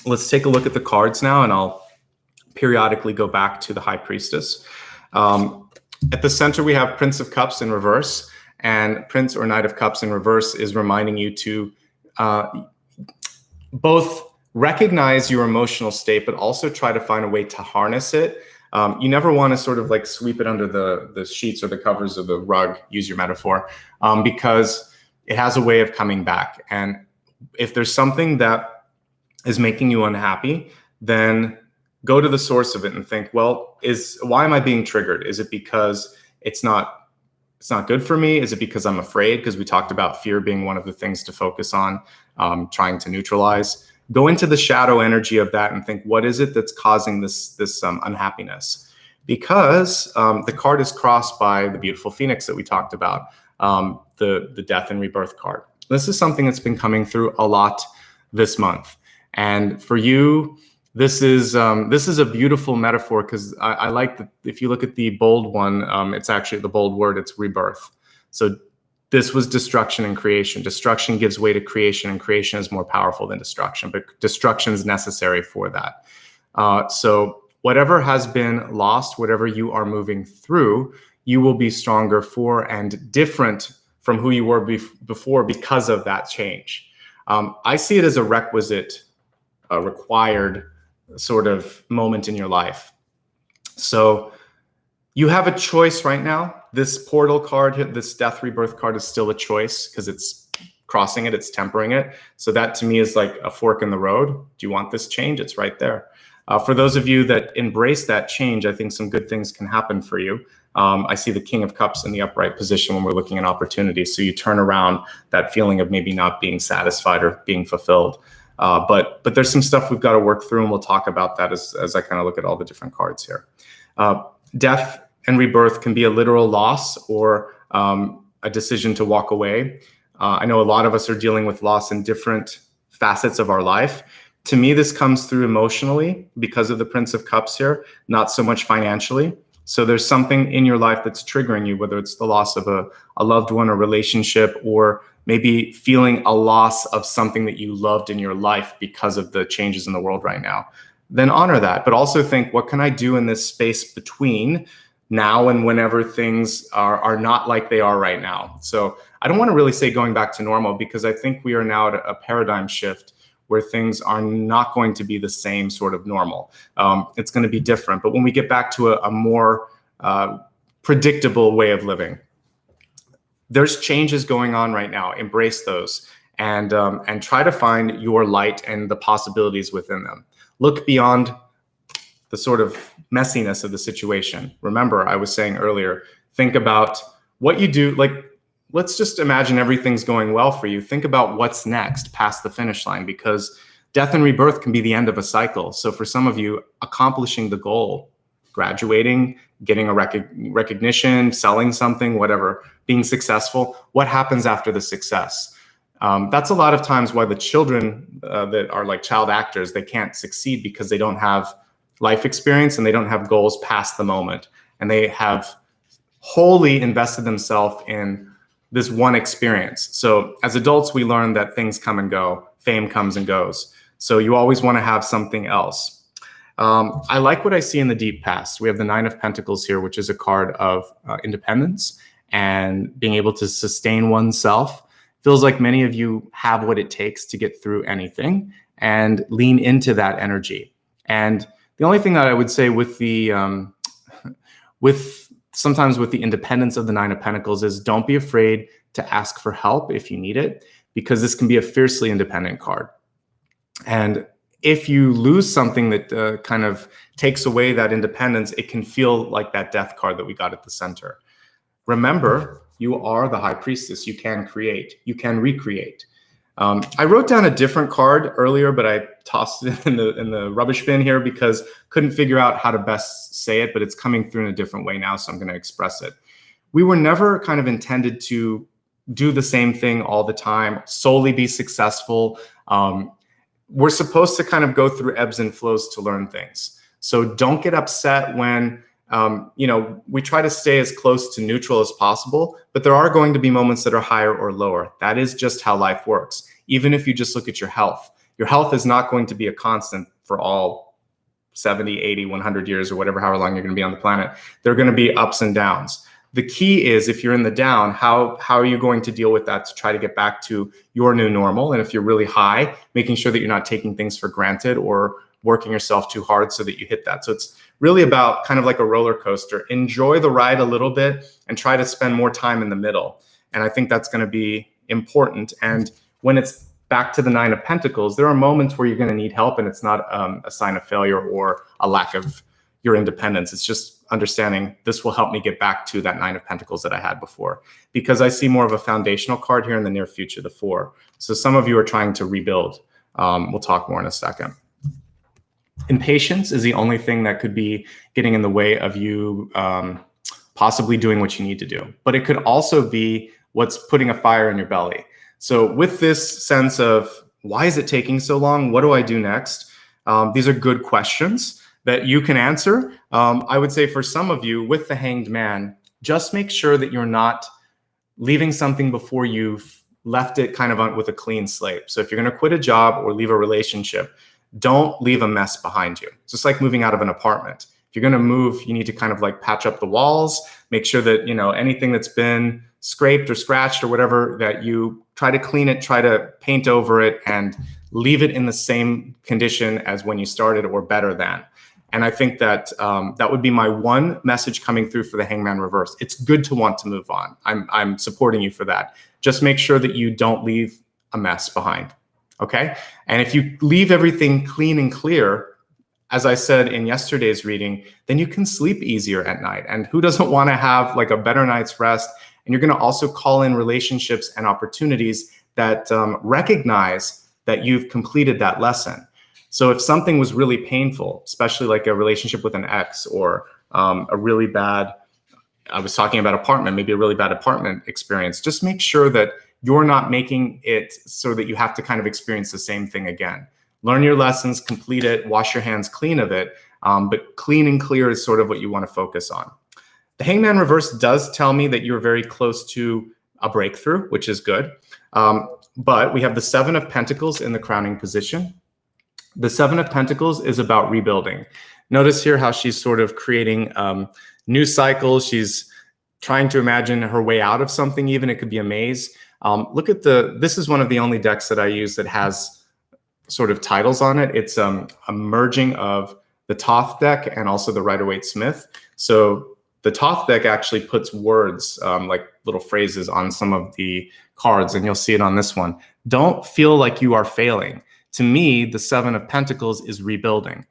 Let's take a look at the cards now, and I'll periodically go back to the High Priestess. At the center, we have Prince of Cups in reverse, and Prince or Knight of Cups in reverse is reminding you to both recognize your emotional state, but also try to find a way to harness it. You never want to sort of like sweep it under the sheets or the covers of the rug, use your metaphor, because it has a way of coming back. And if there's something that is making you unhappy, then go to the source of it and think, well, why am I being triggered? Is it because it's not good for me? Is it because I'm afraid? Because we talked about fear being one of the things to focus on, trying to neutralize. Go into the shadow energy of that and think, what is it that's causing this unhappiness? Because the card is crossed by the beautiful Phoenix that we talked about, the death and rebirth card. This is something that's been coming through a lot this month. And for you, this is a beautiful metaphor, because I like that if you look at the bold one, it's actually the bold word, it's rebirth. So this was destruction and creation. Destruction gives way to creation, and creation is more powerful than destruction, but destruction is necessary for that. So whatever has been lost, whatever you are moving through, you will be stronger for and different from who you were before because of that change. I see it as a requisite, required sort of moment in your life. So you have a choice right now. This portal card, this death rebirth card, is still a choice because it's crossing it, it's tempering it. So that to me is like a fork in the road. Do you want this change? It's right there. For those of you that embrace that change, I think some good things can happen for you. I see the King of Cups in the upright position when we're looking at opportunities. So you turn around that feeling of maybe not being satisfied or being fulfilled. But there's some stuff we've got to work through, and we'll talk about that as I kind of look at all the different cards here. Death and rebirth can be a literal loss or a decision to walk away. I know a lot of us are dealing with loss in different facets of our life. To me, this comes through emotionally because of the Prince of Cups here, not so much financially. So there's something in your life that's triggering you, whether it's the loss of a loved one or relationship, or maybe feeling a loss of something that you loved in your life because of the changes in the world right now. Then honor that, but also think, what can I do in this space between now and whenever things are not like they are right now? So I don't want to really say going back to normal, because I think we are now at a paradigm shift where things are not going to be the same sort of normal. It's going to be different. But when we get back to a more predictable way of living, there's changes going on right now. Embrace those and try to find your light and the possibilities within them. Look beyond the sort of messiness of the situation. Remember, I was saying earlier, think about what you do. Like, let's just imagine everything's going well for you. Think about what's next past the finish line, because death and rebirth can be the end of a cycle. So for some of you, accomplishing the goal, graduating, getting a recognition, selling something, whatever, being successful, what happens after the success? That's a lot of times why the children that are like child actors, they can't succeed, because they don't have life experience and they don't have goals past the moment. And they have wholly invested themselves in this one experience. So as adults, we learn that things come and go, fame comes and goes. So you always want to have something else. I like what I see in the deep past. We have the Nine of Pentacles here, which is a card of independence and being able to sustain oneself. Feels like many of you have what it takes to get through anything, and lean into that energy. And the only thing that I would say with the sometimes with the independence of the Nine of Pentacles is, don't be afraid to ask for help if you need it, because this can be a fiercely independent card. And if you lose something that kind of takes away that independence, it can feel like that death card that we got at the center. Remember, you are the High Priestess. You can create. You can recreate. I wrote down a different card earlier, but I tossed it in the rubbish bin here because couldn't figure out how to best say it, but it's coming through in a different way now, so I'm going to express it. We were never kind of intended to do the same thing all the time, solely be successful. we're supposed to kind of go through ebbs and flows to learn things. So don't get upset when, we try to stay as close to neutral as possible, but there are going to be moments that are higher or lower. That is just how life works. Even if you just look at your health is not going to be a constant for all 70, 80, 100 years or whatever, however long you're going to be on the planet. There are going to be ups and downs. The key is, if you're in the down, how are you going to deal with that to try to get back to your new normal? And if you're really high, making sure that you're not taking things for granted or working yourself too hard so that you hit that. So it's really about kind of like a roller coaster. Enjoy the ride a little bit and try to spend more time in the middle. And I think that's going to be important. And when it's back to the Nine of Pentacles, there are moments where you're going to need help, and it's not a sign of failure or a lack of your independence. It's just understanding this will help me get back to that Nine of Pentacles that I had before, because I see more of a foundational card here in the near future, the Four. So some of you are trying to rebuild. We'll talk more in a second. Impatience is the only thing that could be getting in the way of you possibly doing what you need to do. But it could also be what's putting a fire in your belly. So with this sense of, why is it taking so long? What do I do next? These are good questions that you can answer. I would say for some of you, with the Hanged Man, just make sure that you're not leaving something before you've left it kind of with a clean slate. So if you're going to quit a job or leave a relationship, don't leave a mess behind you. It's just like moving out of an apartment. If you're going to move, you need to kind of like patch up the walls, make sure that, anything that's been scraped or scratched or whatever, that you try to clean it, try to paint over it, and leave it in the same condition as when you started or better than. And I think that that would be my one message coming through for the Hangman reverse. It's good to want to move on. I'm supporting you for that. Just make sure that you don't leave a mess behind. Okay? And if you leave everything clean and clear, as I said in yesterday's reading, then you can sleep easier at night. And who doesn't want to have like a better night's rest? And you're going to also call in relationships and opportunities that recognize that you've completed that lesson. So if something was really painful, especially like a relationship with an ex or a really bad, I was talking about apartment, maybe a really bad apartment experience, just make sure that you're not making it so that you have to kind of experience the same thing again. Learn your lessons, complete it, wash your hands clean of it, but clean and clear is sort of what you want to focus on. The Hangman reverse does tell me that you're very close to a breakthrough, which is good. But we have the Seven of Pentacles in the crowning position. The Seven of Pentacles is about rebuilding. Notice here how she's sort of creating new cycles. She's trying to imagine her way out of something even. It could be a maze. Look at this is one of the only decks that I use that has sort of titles on it. It's a merging of the Thoth deck and also the Rider-Waite-Smith. So the Thoth deck actually puts words, like little phrases on some of the cards, and you'll see it on this one. Don't feel like you are failing. To me, the Seven of Pentacles is rebuilding.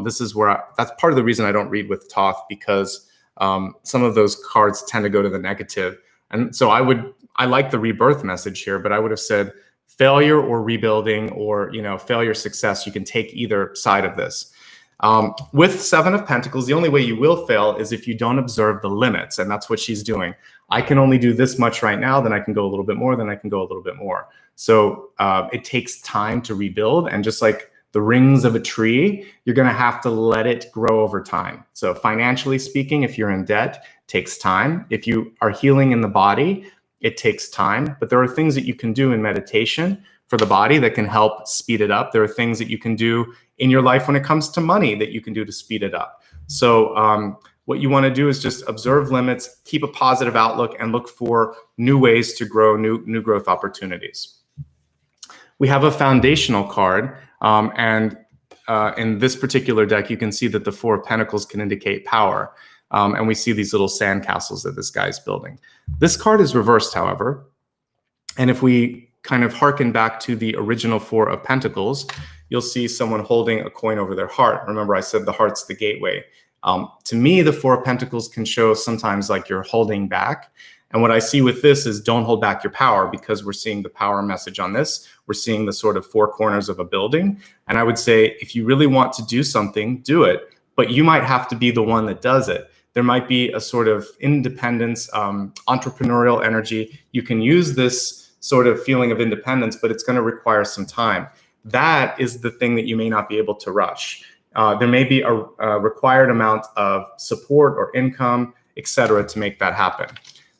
This is where that's part of the reason I don't read with Thoth, because some of those cards tend to go to the negative. And so I like the rebirth message here, but I would have said failure or rebuilding, or failure, success. You can take either side of this. With Seven of Pentacles, the only way you will fail is if you don't observe the limits, and that's what she's doing. I can only do this much right now, then I can go a little bit more, then I can go a little bit more. So it takes time to rebuild, and just like the rings of a tree, you're going to have to let it grow over time. So financially speaking, if you're in debt, it takes time. If you are healing in the body, it takes time. But there are things that you can do in meditation for the body that can help speed it up. There are things that you can do in your life when it comes to money that you can do to speed it up. So what you want to do is just observe limits, keep a positive outlook, and look for new ways to grow, new growth opportunities. We have a foundational card, and in this particular deck, you can see that the Four of Pentacles can indicate power, and we see these little sand castles that this guy's building. This card is reversed, however, and if we kind of hearken back to the original Four of Pentacles, you'll see someone holding a coin over their heart. Remember, I said the heart's the gateway. To me, the Four of Pentacles can show sometimes like you're holding back. And what I see with this is don't hold back your power, because we're seeing the power message on this. We're seeing the sort of four corners of a building. And I would say, if you really want to do something, do it. But you might have to be the one that does it. There might be a sort of independence, entrepreneurial energy. You can use this sort of feeling of independence, but it's going to require some time. that is the thing that you may not be able to rush. There may be a required amount of support or income, etc., to make that happen.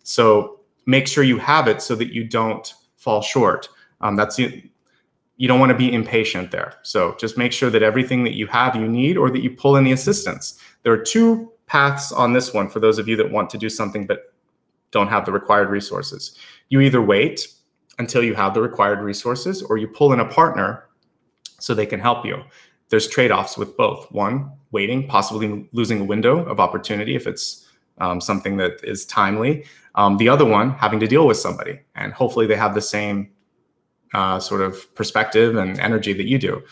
So make sure you have it so that you don't fall short. You don't want to be impatient there. So just make sure that everything that you have, you need, or that you pull in the assistance. There are two paths on this one for those of you that want to do something but don't have the required resources. You either wait until you have the required resources, or you pull in a partner so they can help you. There's trade-offs with both. One, waiting, possibly losing a window of opportunity if it's something that is timely. The other one, having to deal with somebody, and hopefully they have the same sort of perspective and energy that you do.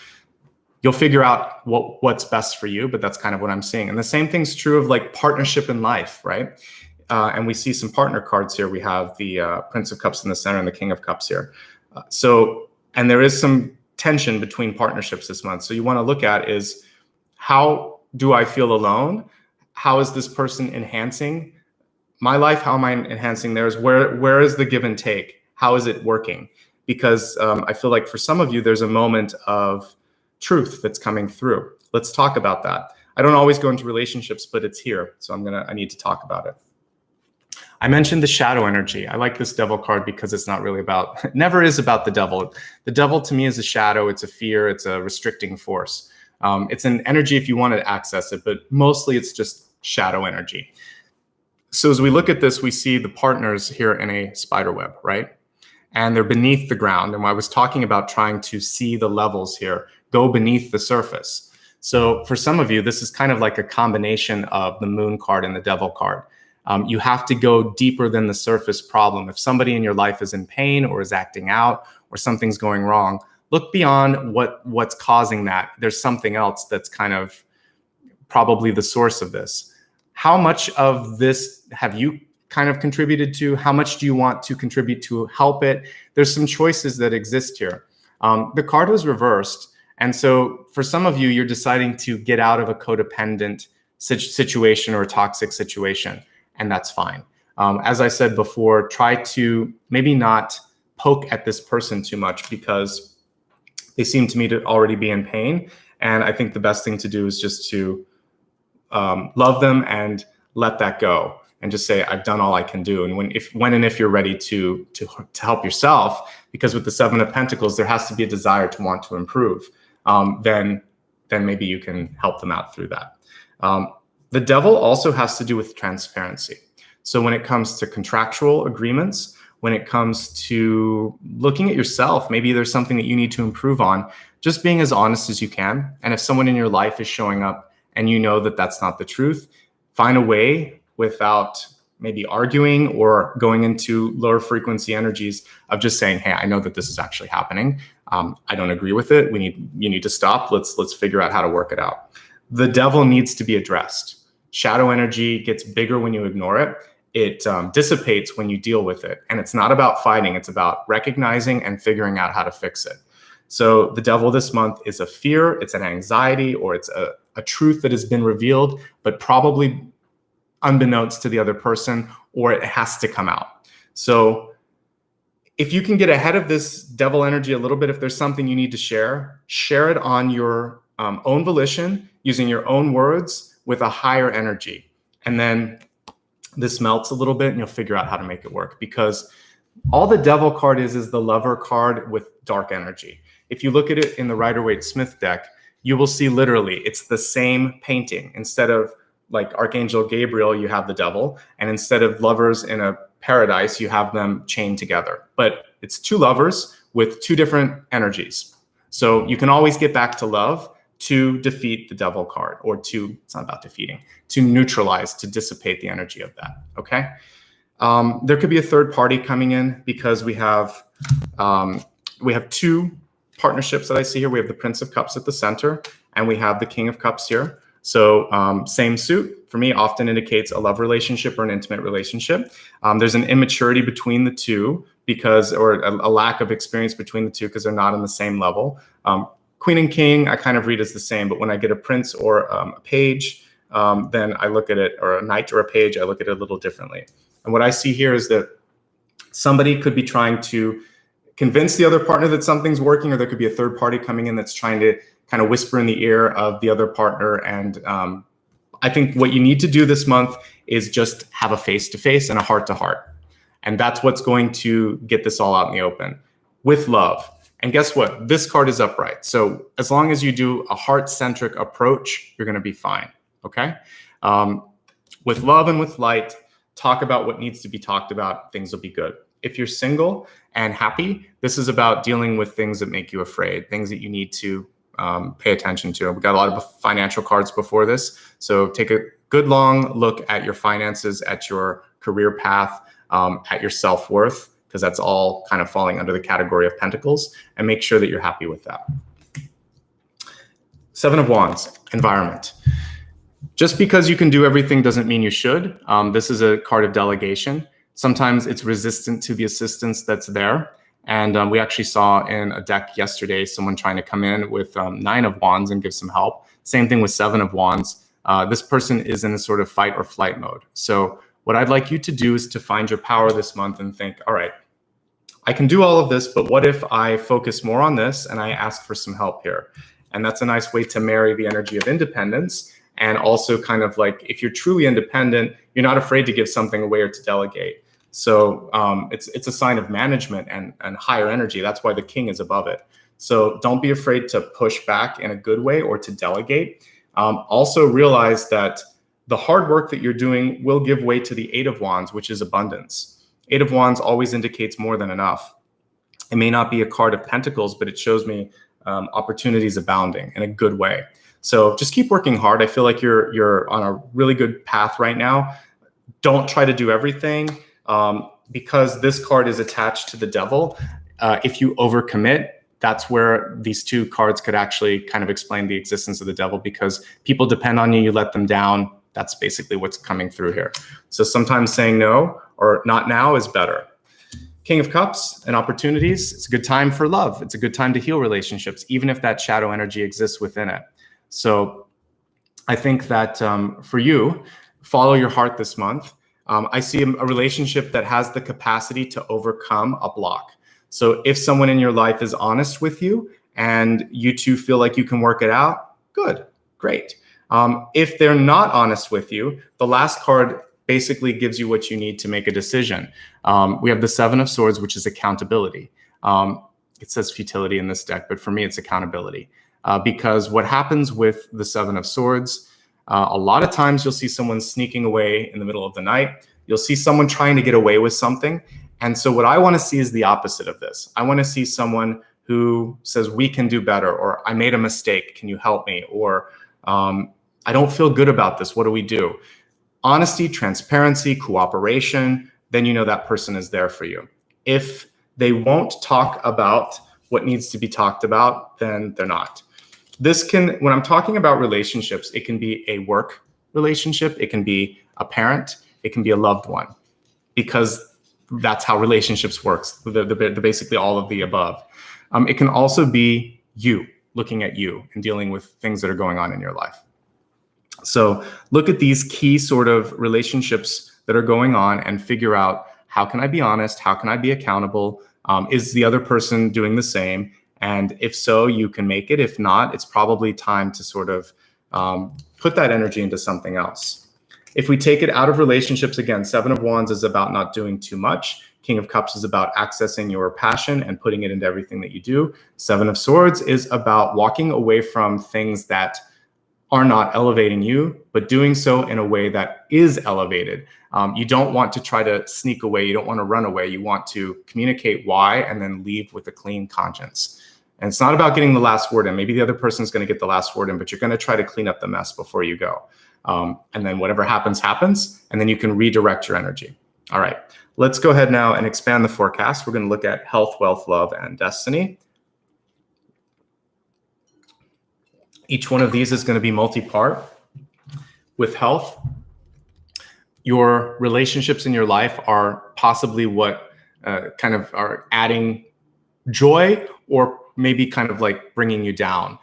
You'll figure out what's best for you, but that's kind of what I'm seeing. And the same thing's true of like partnership in life, right? And we see some partner cards here. We have the Prince of Cups in the center and the King of Cups here. And there is some tension between partnerships this month. So you want to look at is, how do I feel alone? How is this person enhancing my life? How am I enhancing theirs? Where is the give and take? How is it working? Because I feel like for some of you, there's a moment of truth that's coming through. Let's talk about that. I don't always go into relationships, but it's here. So I need to talk about it. I mentioned the shadow energy. I like this devil card because it's not really about, it never is about the devil. The devil to me is a shadow. It's a fear. It's a restricting force. It's an energy if you want to access it, but mostly it's just shadow energy. So as we look at this, we see the partners here in a spider web, right? And they're beneath the ground. And I was talking about trying to see the levels here, go beneath the surface. So for some of you, this is kind of like a combination of the moon card and the devil card. You have to go deeper than the surface problem. If somebody in your life is in pain or is acting out or something's going wrong, look beyond what's causing that. There's something else that's kind of probably the source of this. How much of this have you kind of contributed to? How much do you want to contribute to help it? There's some choices that exist here. The card was reversed. And so for some of you, you're deciding to get out of a codependent situation or a toxic situation, and that's fine. As I said before, try to maybe not poke at this person too much because they seem to me to already be in pain. And I think the best thing to do is just to love them and let that go. And just say, I've done all I can do. And when and if you're ready to help yourself, because with the Seven of Pentacles, there has to be a desire to want to improve, then maybe you can help them out through that. The devil also has to do with transparency. So when it comes to contractual agreements, when it comes to looking at yourself, maybe there's something that you need to improve on, just being as honest as you can. And if someone in your life is showing up and you know that that's not the truth, find a way without maybe arguing or going into lower frequency energies of just saying, hey, I know that this is actually happening. I don't agree with it. You need to stop. Let's figure out how to work it out. The devil needs to be addressed. Shadow energy gets bigger when you ignore it. It dissipates when you deal with it. And it's not about fighting. It's about recognizing and figuring out how to fix it. So the devil this month is a fear, it's an anxiety, or it's a truth that has been revealed, but probably unbeknownst to the other person, or it has to come out. So if you can get ahead of this devil energy a little bit, if there's something you need to share it on your own volition, using your own words with a higher energy. And then this melts a little bit and you'll figure out how to make it work, because all the devil card is the lover card with dark energy. If you look at it in the Rider-Waite-Smith deck, you will see literally it's the same painting. Instead of like Archangel Gabriel, you have the devil. And instead of lovers in a paradise, you have them chained together. But it's two lovers with two different energies. So you can always get back to love to defeat the devil card, or it's not about defeating, to neutralize, to dissipate the energy of that, okay? There could be a third party coming in because we have two partnerships that I see here. We have the Prince of Cups at the center, and we have the King of Cups here. So same suit for me often indicates a love relationship or an intimate relationship. There's an immaturity between the two or a lack of experience between the two because they're not on the same level. Queen and King, I kind of read as the same, but when I get a prince or a page, then I look at it, or a knight or a page, I look at it a little differently. And what I see here is that somebody could be trying to convince the other partner that something's working, or there could be a third party coming in that's trying to kind of whisper in the ear of the other partner. And I think what you need to do this month is just have a face-to-face and a heart-to-heart. And that's what's going to get this all out in the open with love. And guess what? This card is upright. So as long as you do a heart-centric approach, you're going to be fine. Okay? With love and with light, talk about what needs to be talked about. Things will be good. If you're single and happy, this is about dealing with things that make you afraid, things that you need to pay attention to. We got a lot of financial cards before this. So take a good long look at your finances, at your career path, at your self-worth, because that's all kind of falling under the category of Pentacles, and make sure that you're happy with that. Seven of Wands, environment. Just because you can do everything doesn't mean you should. This is a card of delegation. Sometimes it's resistant to the assistance that's there. And we actually saw in a deck yesterday someone trying to come in with Nine of Wands and give some help. Same thing with Seven of Wands. This person is in a sort of fight or flight mode. So what I'd like you to do is to find your power this month and think, all right, I can do all of this, but what if I focus more on this and I ask for some help here? And that's a nice way to marry the energy of independence. And also kind of like, if you're truly independent, you're not afraid to give something away or to delegate. So it's a sign of management and higher energy. That's why the king is above it. So don't be afraid to push back in a good way or to delegate. Also realize that the hard work that you're doing will give way to the Eight of Wands, which is abundance. Eight of Wands always indicates more than enough. It may not be a card of Pentacles, but it shows me opportunities abounding in a good way. So just keep working hard. I feel like you're on a really good path right now. Don't try to do everything because this card is attached to the devil. If you overcommit, that's where these two cards could actually kind of explain the existence of the devil, because people depend on you, you let them down. That's basically what's coming through here. So sometimes saying no or not now is better. King of Cups and opportunities. It's a good time for love. It's a good time to heal relationships, even if that shadow energy exists within it. So I think that for you, follow your heart this month. I see a relationship that has the capacity to overcome a block. So if someone in your life is honest with you and you two feel like you can work it out, good, great. If they're not honest with you, the last card basically gives you what you need to make a decision. We have the Seven of Swords, which is accountability. It says futility in this deck, but for me, it's accountability. Because what happens with the Seven of Swords, a lot of times you'll see someone sneaking away in the middle of the night. You'll see someone trying to get away with something. And so what I want to see is the opposite of this. I want to see someone who says, we can do better, or I made a mistake, can you help me? Or I don't feel good about this, what do we do? Honesty, transparency, cooperation, then you know that person is there for you. If they won't talk about what needs to be talked about, then they're not. This can, when I'm talking about relationships, it can be a work relationship, it can be a parent, it can be a loved one, because that's how relationships works. They're basically all of the above. It can also be you, looking at you and dealing with things that are going on in your life. So look at these key sort of relationships that are going on and figure out, how can I be honest? How can I be accountable? Is the other person doing the same? And if so, you can make it. If not, it's probably time to sort of put that energy into something else. If we take it out of relationships, again, Seven of Wands is about not doing too much. King of Cups is about accessing your passion and putting it into everything that you do. Seven of Swords is about walking away from things that are not elevating you, but doing so in a way that is elevated. You don't want to try to sneak away. You don't want to run away. You want to communicate why and then leave with a clean conscience. And it's not about getting the last word in. Maybe the other person's going to get the last word in, but you're going to try to clean up the mess before you go. And then whatever happens, happens. And then you can redirect your energy. All right, let's go ahead now and expand the forecast. We're going to look at health, wealth, love, and destiny. Each one of these is going to be multi-part. With health, your relationships in your life are possibly what kind of are adding joy or maybe kind of like bringing you down.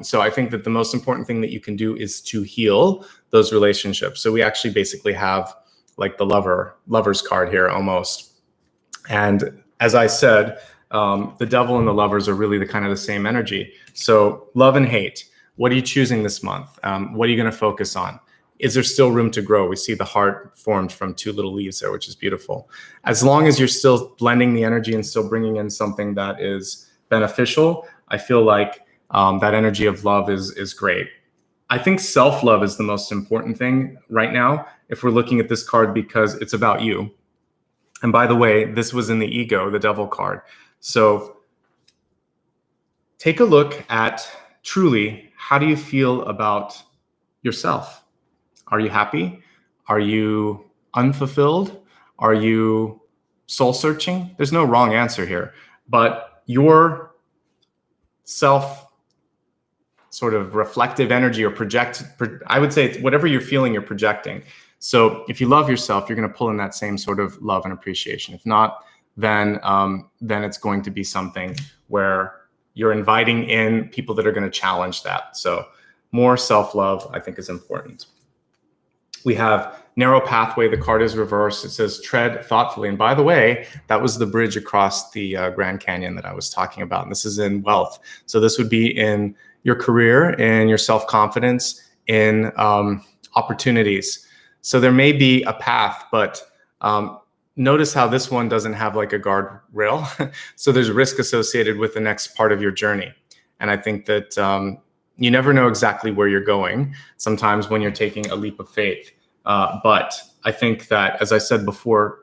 So I think that the most important thing that you can do is to heal those relationships. So we actually basically have like the lover's card here almost. And as I said, the devil and the lovers are really the kind of the same energy. So love and hate. What are you choosing this month? What are you going to focus on? Is there still room to grow? We see the heart formed from two little leaves there, which is beautiful. As long as you're still blending the energy and still bringing in something that is beneficial, I feel like that energy of love is great. I think self-love is the most important thing right now if we're looking at this card, because it's about you. And by the way, this was in the ego, the devil card. So take a look at truly, how do you feel about yourself? Are you happy? Are you unfulfilled? Are you soul searching? There's no wrong answer here, but your self sort of reflective energy or I would say it's whatever you're feeling, you're projecting. So if you love yourself, you're going to pull in that same sort of love and appreciation. If not, then it's going to be something where you're inviting in people that are going to challenge that. So more self-love, I think, is important. We have narrow pathway. The card is reversed. It says tread thoughtfully. And by the way, that was the bridge across the Grand Canyon that I was talking about. And this is in wealth. So this would be in your career, in your self-confidence, in opportunities. So there may be a path, but notice how this one doesn't have like a guardrail. So there's risk associated with the next part of your journey. And I think that you never know exactly where you're going sometimes when you're taking a leap of faith. But I think that, as I said before,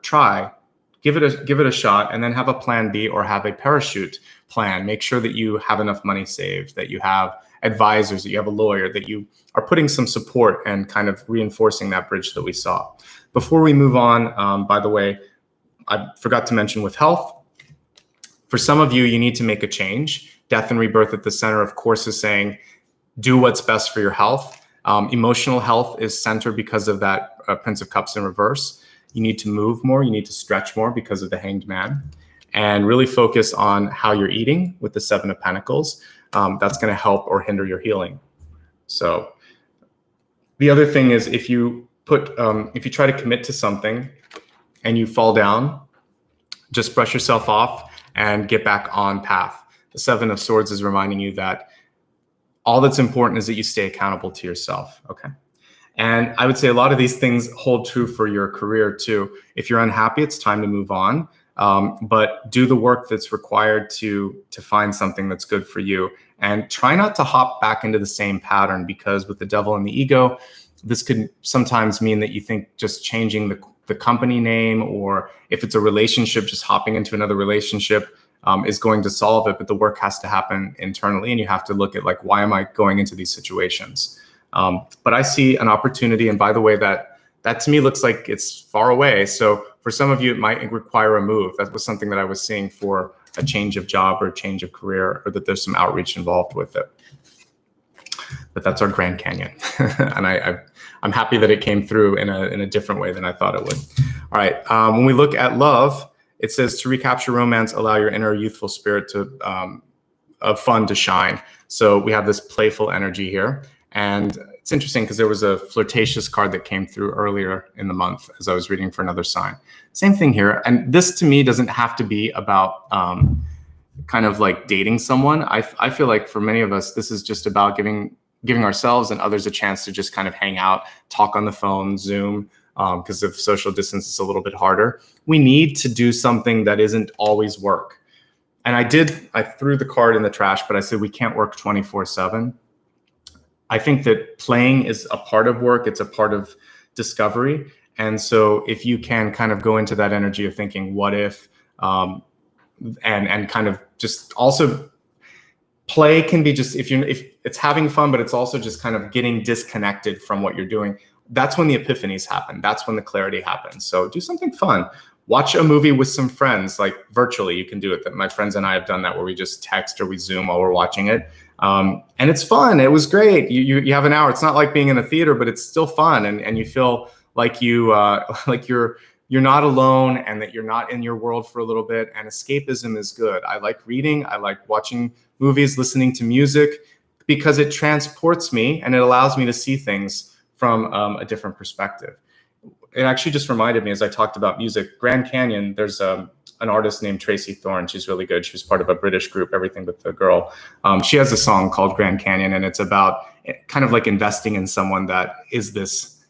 give it a shot, and then have a plan B or have a parachute plan. Make sure that you have enough money saved, that you have advisors, that you have a lawyer, that you are putting some support and kind of reinforcing that bridge that we saw. Before we move on, by the way, I forgot to mention with health, for some of you, you need to make a change. Death and rebirth at the center, of course, is saying, do what's best for your health. Emotional health is center because of that Prince of Cups in reverse. You need to move more. You need to stretch more because of the Hanged Man, and really focus on how you're eating with the Seven of Pentacles. That's going to help or hinder your healing. So the other thing is, if you try to commit to something and you fall down, just brush yourself off and get back on path. The Seven of Swords is reminding you that all that's important is that you stay accountable to yourself, okay? And I would say a lot of these things hold true for your career too. If you're unhappy, it's time to move on, but do the work that's required to find something that's good for you. And try not to hop back into the same pattern, because with the devil and the ego, this could sometimes mean that you think just changing the company name, or if it's a relationship, just hopping into another relationship is going to solve it. But the work has to happen internally, and you have to look at, like, why am I going into these situations? But I see an opportunity. And by the way, that to me looks like it's far away. So for some of you, it might require a move. That was something that I was seeing for a change of job or a change of career, or that there's some outreach involved with it. But that's our Grand Canyon. And I'm happy that it came through in a different way than I thought it would. All right. When we look at love, it says to recapture romance, allow your inner youthful spirit of fun to shine. So we have this playful energy here. And it's interesting because there was a flirtatious card that came through earlier in the month as I was reading for another sign. Same thing here. And this to me doesn't have to be about kind of like dating someone. I feel like for many of us, this is just about giving ourselves and others a chance to just kind of hang out, talk on the phone, Zoom, because of social distance, it's a little bit harder. We need to do something that isn't always work. And I threw the card in the trash, but I said we can't work 24/7. I think that playing is a part of work. It's a part of discovery. And so if you can kind of go into that energy of thinking, what if, and kind of just also play can be just, if it's having fun, but it's also just kind of getting disconnected from what you're doing. That's when the epiphanies happen. That's when the clarity happens. So do something fun. Watch a movie with some friends, like virtually. You can do it. My friends and I have done that, where we just text or we Zoom while we're watching it. And it's fun. It was great. You have an hour. It's not like being in a theater, but it's still fun. And you feel like you're not alone, and that you're not in your world for a little bit. And escapism is good. I like reading. I like watching movies, listening to music, because it transports me and it allows me to see things from a different perspective. It actually just reminded me, as I talked about music, Grand Canyon, there's an artist named Tracy Thorn. She's really good. She was part of a British group, Everything But the Girl. She has a song called Grand Canyon, and it's about kind of like investing in someone that is this,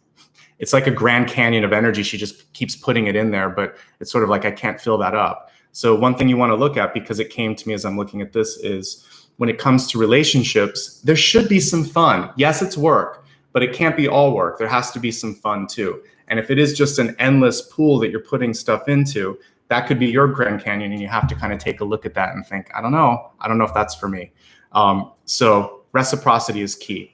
it's like a Grand Canyon of energy. She just keeps putting it in there, but it's sort of like, I can't fill that up. So one thing you want to look at, because it came to me as I'm looking at this, is when it comes to relationships, there should be some fun. Yes, it's work, but it can't be all work. There has to be some fun too. And if it is just an endless pool that you're putting stuff into, that could be your Grand Canyon, and you have to kind of take a look at that and think, I don't know if that's for me. So reciprocity is key.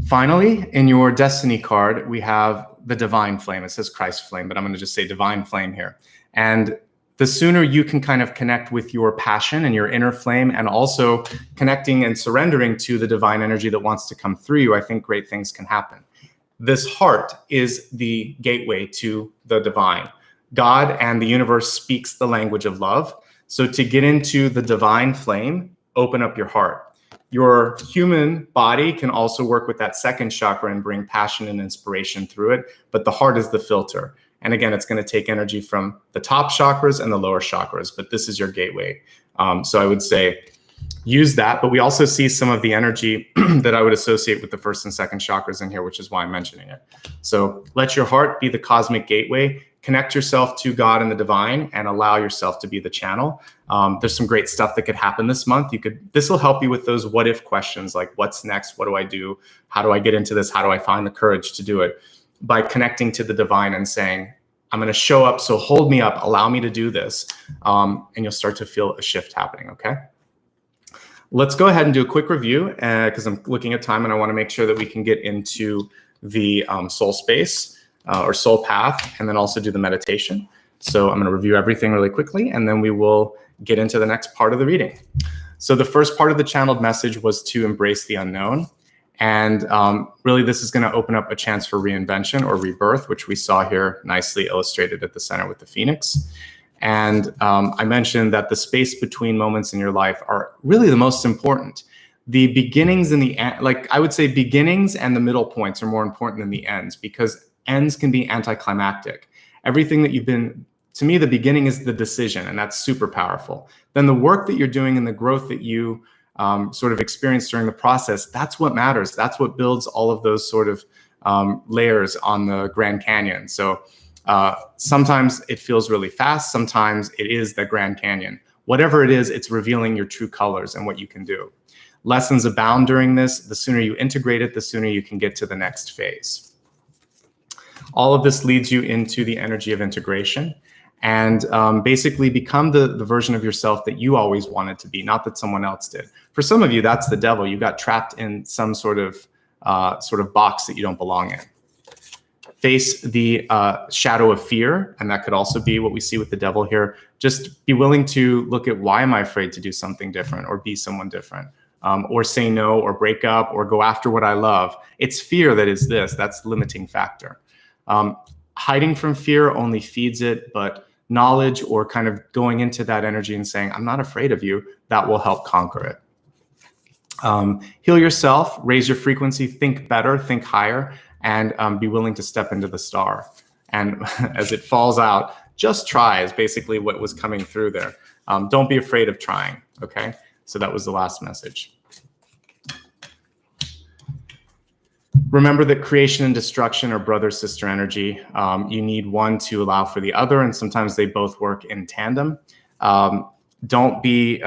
Finally, in your destiny card, we have the divine flame. It says Christ flame, but I'm going to just say divine flame here. And the sooner you can kind of connect with your passion and your inner flame, and also connecting and surrendering to the divine energy that wants to come through you, I think great things can happen. This heart is the gateway to the divine. God and the universe speaks the language of love. So to get into the divine flame, open up your heart. Your human body can also work with that second chakra and bring passion and inspiration through it, but the heart is the filter. And again, it's going to take energy from the top chakras and the lower chakras, but this is your gateway. So I would say use that, but we also see some of the energy that I would associate with the first and second chakras in here, which is why I'm mentioning it. So let your heart be the cosmic gateway. Connect yourself to God and the divine, and allow yourself to be the channel. There's some great stuff that could happen this month. This will help you with those what if questions, like what's next? What do I do? How do I get into this? How do I find the courage to do it? By connecting to the divine and saying, I'm going to show up, so hold me up, allow me to do this. And you'll start to feel a shift happening, okay? Let's go ahead and do a quick review, because I'm looking at time and I want to make sure that we can get into the soul space. Or soul path, and then also do the meditation. So I'm going to review everything really quickly, and then we will get into the next part of the reading. So the first part of the channeled message was to embrace the unknown. And really, this is going to open up a chance for reinvention or rebirth, which we saw here nicely illustrated at the center with the phoenix. And I mentioned that the space between moments in your life are really the most important. The beginnings and the end, like I would say beginnings and the middle points are more important than the ends, because ends can be anticlimactic. Everything that you've been, to me, the beginning is the decision, and that's super powerful. Then the work that you're doing and the growth that you sort of experience during the process, that's what matters. That's what builds all of those sort of layers on the Grand Canyon. So sometimes it feels really fast. Sometimes it is the Grand Canyon. Whatever it is, it's revealing your true colors and what you can do. Lessons abound during this. The sooner you integrate it, the sooner you can get to the next phase. All of this leads you into the energy of integration, and basically become the version of yourself that you always wanted to be, not that someone else did. For some of you, that's the devil. You got trapped in some sort of box that you don't belong in. Face the shadow of fear, and that could also be what we see with the devil here. Just be willing to look at, why am I afraid to do something different or be someone different? Or say no, or break up, or go after what I love. It's fear that is this. That's the limiting factor. Hiding from fear only feeds it, but knowledge, or kind of going into that energy and saying, I'm not afraid of you, that will help conquer it. Heal yourself, raise your frequency, think better, think higher, and be willing to step into the star. And as it falls out, just try is basically what was coming through there. Don't be afraid of trying, okay? So that was the last message. Remember that creation and destruction are brother-sister energy. You need one to allow for the other, and sometimes they both work in tandem. Don't be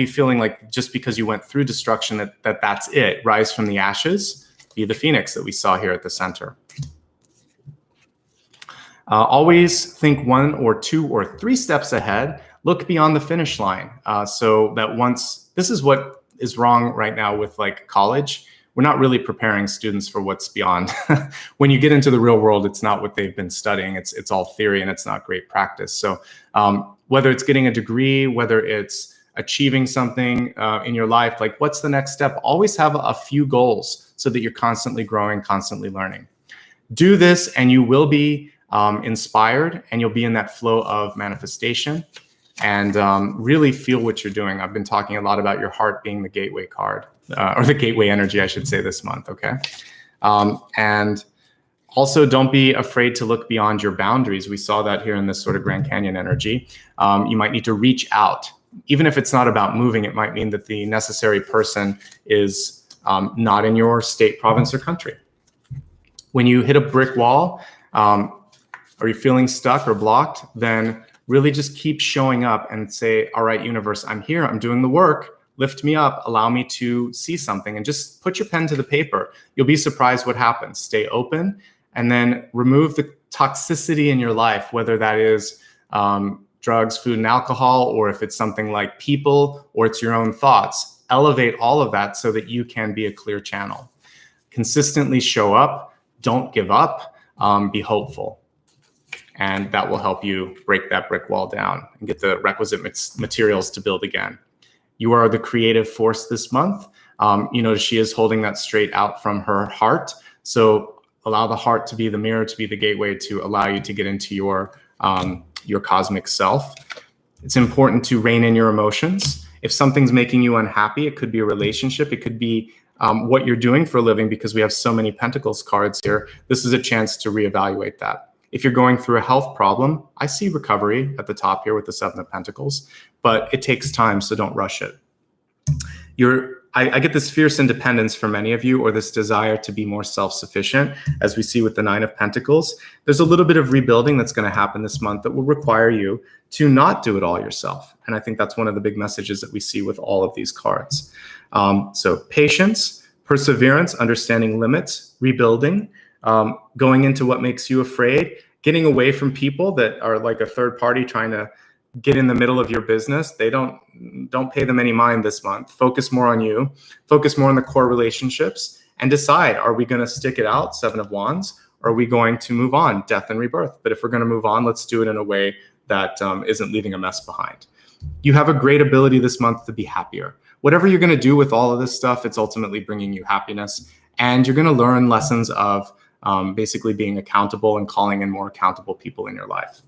feeling like just because you went through destruction that's it. Rise from the ashes. Be the phoenix that we saw here at the center. Always think 1 or 2 or 3 steps ahead. Look beyond the finish line. So that once, this is what is wrong right now with like college. We're not really preparing students for what's beyond. When you get into the real world, it's not what they've been studying. It's all theory, and it's not great practice. So whether it's getting a degree, whether it's achieving something in your life, like what's the next step? Always have a few goals so that you're constantly growing, constantly learning. Do this and you will be inspired, and you'll be in that flow of manifestation, and really feel what you're doing. I've been talking a lot about your heart being the gateway card. Or the gateway energy, I should say, this month, okay? And Also, don't be afraid to look beyond your boundaries. We saw that here in this sort of Grand Canyon energy. You might need to reach out. Even if it's not about moving, it might mean that the necessary person is not in your state, province, or country. When you hit a brick wall, or you're feeling stuck or blocked, then really just keep showing up and say, all right, universe, I'm here, I'm doing the work, lift me up, allow me to see something, and just put your pen to the paper. You'll be surprised what happens. Stay open, and then remove the toxicity in your life, whether that is drugs, food, and alcohol, or if it's something like people, or it's your own thoughts. Elevate all of that so that you can be a clear channel. Consistently show up, don't give up, be hopeful. And that will help you break that brick wall down and get the requisite materials to build again. You are the creative force this month. You know, she is holding that straight out from her heart. So allow the heart to be the mirror, to be the gateway to allow you to get into your cosmic self. It's important to rein in your emotions. If something's making you unhappy, it could be a relationship. It could be what you're doing for a living, because we have so many Pentacles cards here. This is a chance to reevaluate that. If you're going through a health problem, I see recovery at the top here with the Seven of Pentacles, but it takes time, so don't rush it. I get this fierce independence for many of you, or this desire to be more self-sufficient, as we see with the Nine of Pentacles. There's a little bit of rebuilding that's going to happen this month that will require you to not do it all yourself. And I think that's one of the big messages that we see with all of these cards. So patience, perseverance, understanding limits, rebuilding, going into what makes you afraid, getting away from people that are like a third party trying to get in the middle of your business. They don't pay them any mind this month. Focus more on you, focus more on the core relationships, and decide, are we going to stick it out, Seven of Wands, or are we going to move on, death and rebirth? But if we're going to move on, let's do it in a way that isn't leaving a mess behind. You have a great ability this month to be happier. Whatever you're going to do with all of this stuff, it's ultimately bringing you happiness. And you're going to learn lessons of basically being accountable and calling in more accountable people in your life.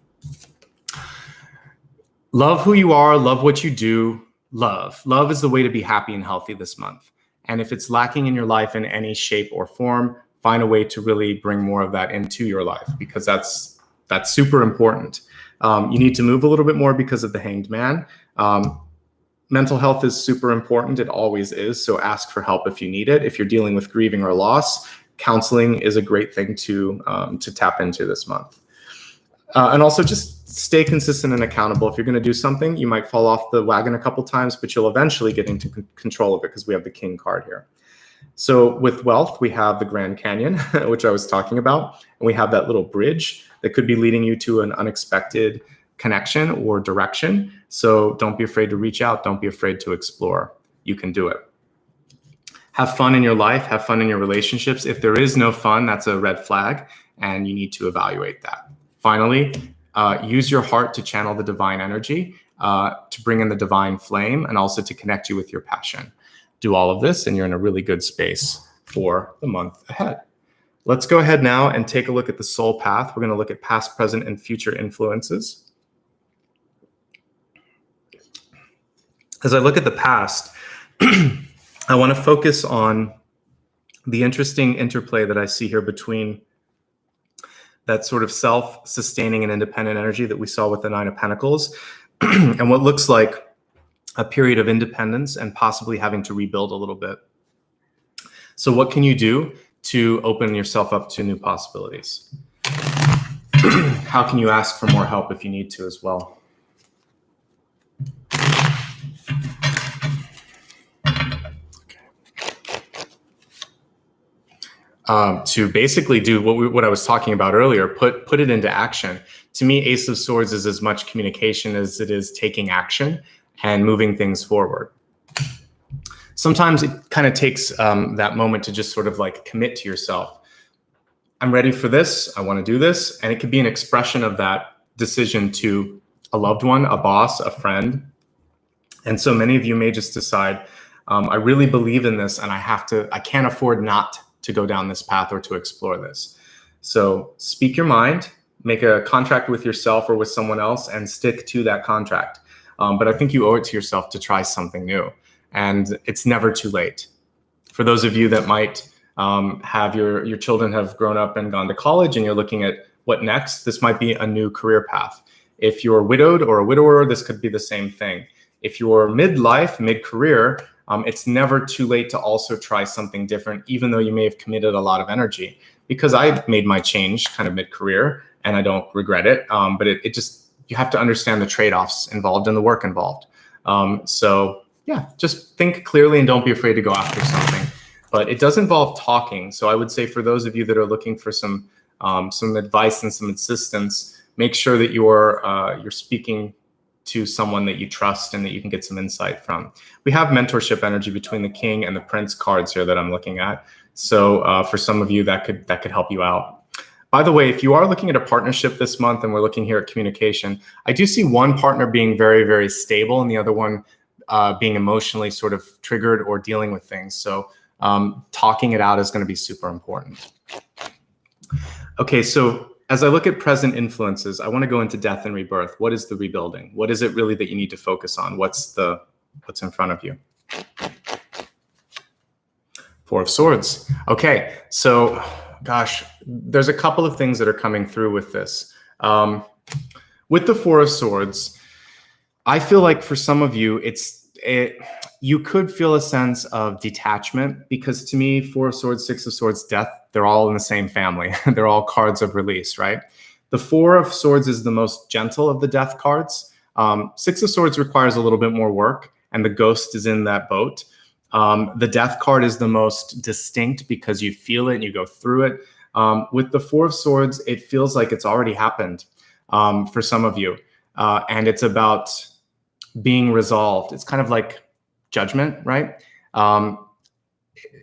Love who you are, love what you do, love. Love is the way to be happy and healthy this month. And if it's lacking in your life in any shape or form, find a way to really bring more of that into your life, because that's super important. You need to move a little bit more because of the Hanged Man. Mental health is super important. It always is. So ask for help if you need it. If you're dealing with grieving or loss, counseling is a great thing to tap into this month. And also just stay consistent and accountable. If you're going to do something, you might fall off the wagon a couple times, but you'll eventually get into control of it, because we have the King card here. So with wealth, we have the Grand Canyon, which I was talking about, and we have that little bridge that could be leading you to an unexpected connection or direction. So don't be afraid to reach out. Don't be afraid to explore. You can do it. Have fun in your life. Have fun in your relationships. If there is no fun, that's a red flag, and you need to evaluate that. Finally, use your heart to channel the divine energy, to bring in the divine flame, and also to connect you with your passion. Do all of this, and you're in a really good space for the month ahead. Let's go ahead now and take a look at the soul path. We're going to look at past, present, and future influences. As I look at the past, I want to focus on the interesting interplay that I see here between that sort of self-sustaining and independent energy that we saw with the Nine of Pentacles and what looks like a period of independence and possibly having to rebuild a little bit. So what can you do to open yourself up to new possibilities? How can you ask for more help if you need to as well? To basically do what I was talking about earlier, put it into action. To me, Ace of Swords is as much communication as it is taking action and moving things forward. Sometimes it kind of takes that moment to just sort of like commit to yourself. I'm ready for this. I want to do this. And it could be an expression of that decision to a loved one, a boss, a friend. And so many of you may just decide, I really believe in this, and I can't afford not to go down this path or to explore this. So speak your mind, make a contract with yourself or with someone else, and stick to that contract. But I think you owe it to yourself to try something new, and it's never too late. For those of you that might have your children have grown up and gone to college and you're looking at what next, this might be a new career path. If you're widowed or a widower, this could be the same thing. If you're midlife, mid-career, it's never too late to also try something different, even though you may have committed a lot of energy. Because I made my change kind of mid-career and I don't regret it, but it just, you have to understand the trade-offs involved and the work involved. So yeah, just think clearly and don't be afraid to go after something. But it does involve talking. So I would say for those of you that are looking for some advice and some assistance, make sure that you're speaking to someone that you trust and that you can get some insight from. We have mentorship energy between the King and the Prince cards here that I'm looking at. So for some of you, that could help you out. By the way, if you are looking at a partnership this month, and we're looking here at communication, I do see one partner being very, very stable and the other one being emotionally sort of triggered or dealing with things. So talking it out is going to be super important. Okay, so as I look at present influences, I want to go into death and rebirth. What is the rebuilding? What is it really that you need to focus on? What's in front of you? Four of Swords. Okay, so gosh, there's a couple of things that are coming through with this. With the Four of Swords, I feel like for some of you, you could feel a sense of detachment, because to me, Four of Swords, Six of Swords, death, they're all in the same family. They're all cards of release, right? The Four of Swords is the most gentle of the death cards. Six of Swords requires a little bit more work, and the Ghost is in that boat. The death card is the most distinct because you feel it and you go through it. With the Four of Swords, it feels like it's already happened for some of you. And it's about being resolved. It's kind of like judgment, right?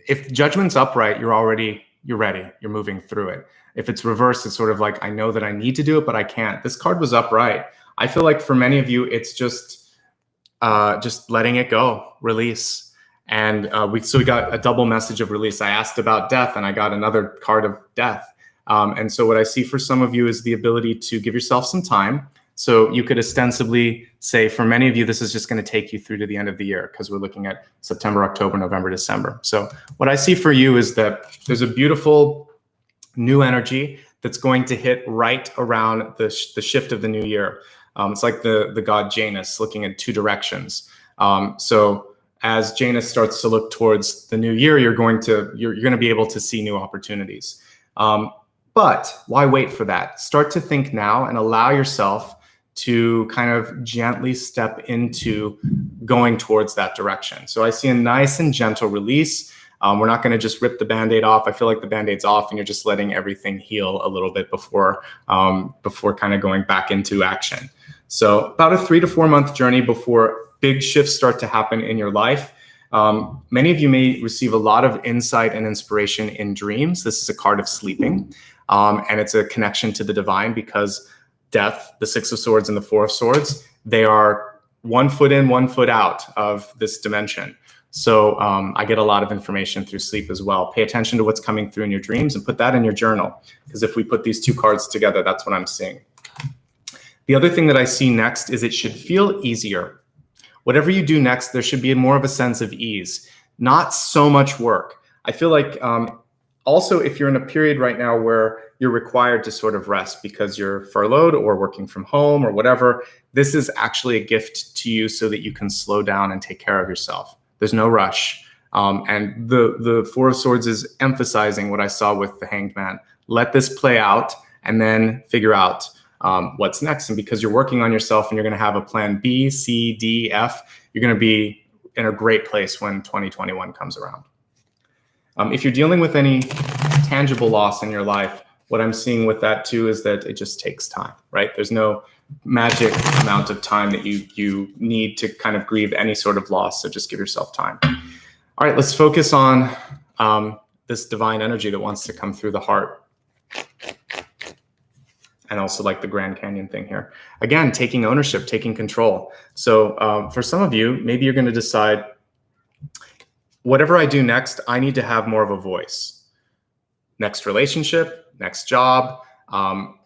If judgment's upright, you're ready, you're moving through it. If it's reversed, it's sort of like, I know that I need to do it, but I can't. This card was upright. I feel like for many of you, it's just letting it go, release. And we got a double message of release. I asked about death and I got another card of death. And so what I see for some of you is the ability to give yourself some time. So you could ostensibly say, for many of you, this is just going to take you through to the end of the year, because we're looking at September, October, November, December. So what I see for you is that there's a beautiful new energy that's going to hit right around the shift of the new year. It's like the god Janus looking in two directions. So as Janus starts to look towards the new year, you're going to be able to see new opportunities. But why wait for that? Start to think now and allow yourself to kind of gently step into going towards that direction. So I see a nice and gentle release. We're not going to just rip the Band-Aid off. I feel like the Band-Aid's off and you're just letting everything heal a little bit before kind of going back into action. So about a 3 to 4 month journey before big shifts start to happen in your life. Many of you may receive a lot of insight and inspiration in dreams. This is a card of sleeping, and it's a connection to the divine, because death, the Six of Swords and the Four of Swords, they are 1 foot in, 1 foot out of this dimension. So I get a lot of information through sleep as well. Pay attention to what's coming through in your dreams and put that in your journal, because if we put these two cards together, that's what I'm seeing. The other thing that I see next is it should feel easier. Whatever you do next, there should be more of a sense of ease, not so much work. I feel like also, if you're in a period right now where you're required to sort of rest because you're furloughed or working from home or whatever, this is actually a gift to you so that you can slow down and take care of yourself. There's no rush. And the Four of Swords is emphasizing what I saw with the Hanged Man. Let this play out and then figure out what's next. And because you're working on yourself and you're going to have a plan B, C, D, F, you're going to be in a great place when 2021 comes around. If you're dealing with any tangible loss in your life, what I'm seeing with that too is that it just takes time, right? There's no magic amount of time that you need to kind of grieve any sort of loss. So just give yourself time. All right, let's focus on this divine energy that wants to come through the heart. And also like the Grand Canyon thing here. Again, taking ownership, taking control. So for some of you, maybe you're going to decide, whatever I do next, I need to have more of a voice. Next relationship, next job,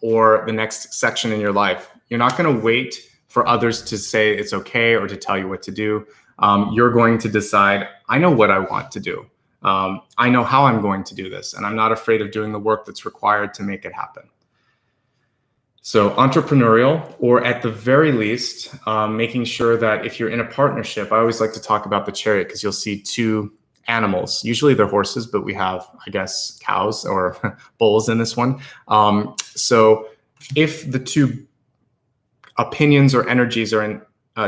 or the next section in your life. You're not going to wait for others to say it's okay or to tell you what to do. You're going to decide, I know what I want to do. I know how I'm going to do this, and I'm not afraid of doing the work that's required to make it happen. So entrepreneurial, or at the very least, making sure that if you're in a partnership, I always like to talk about the chariot because you'll see two animals. Usually they're horses, but we have, I guess, cows or bulls in this one. So if the two opinions or energies are in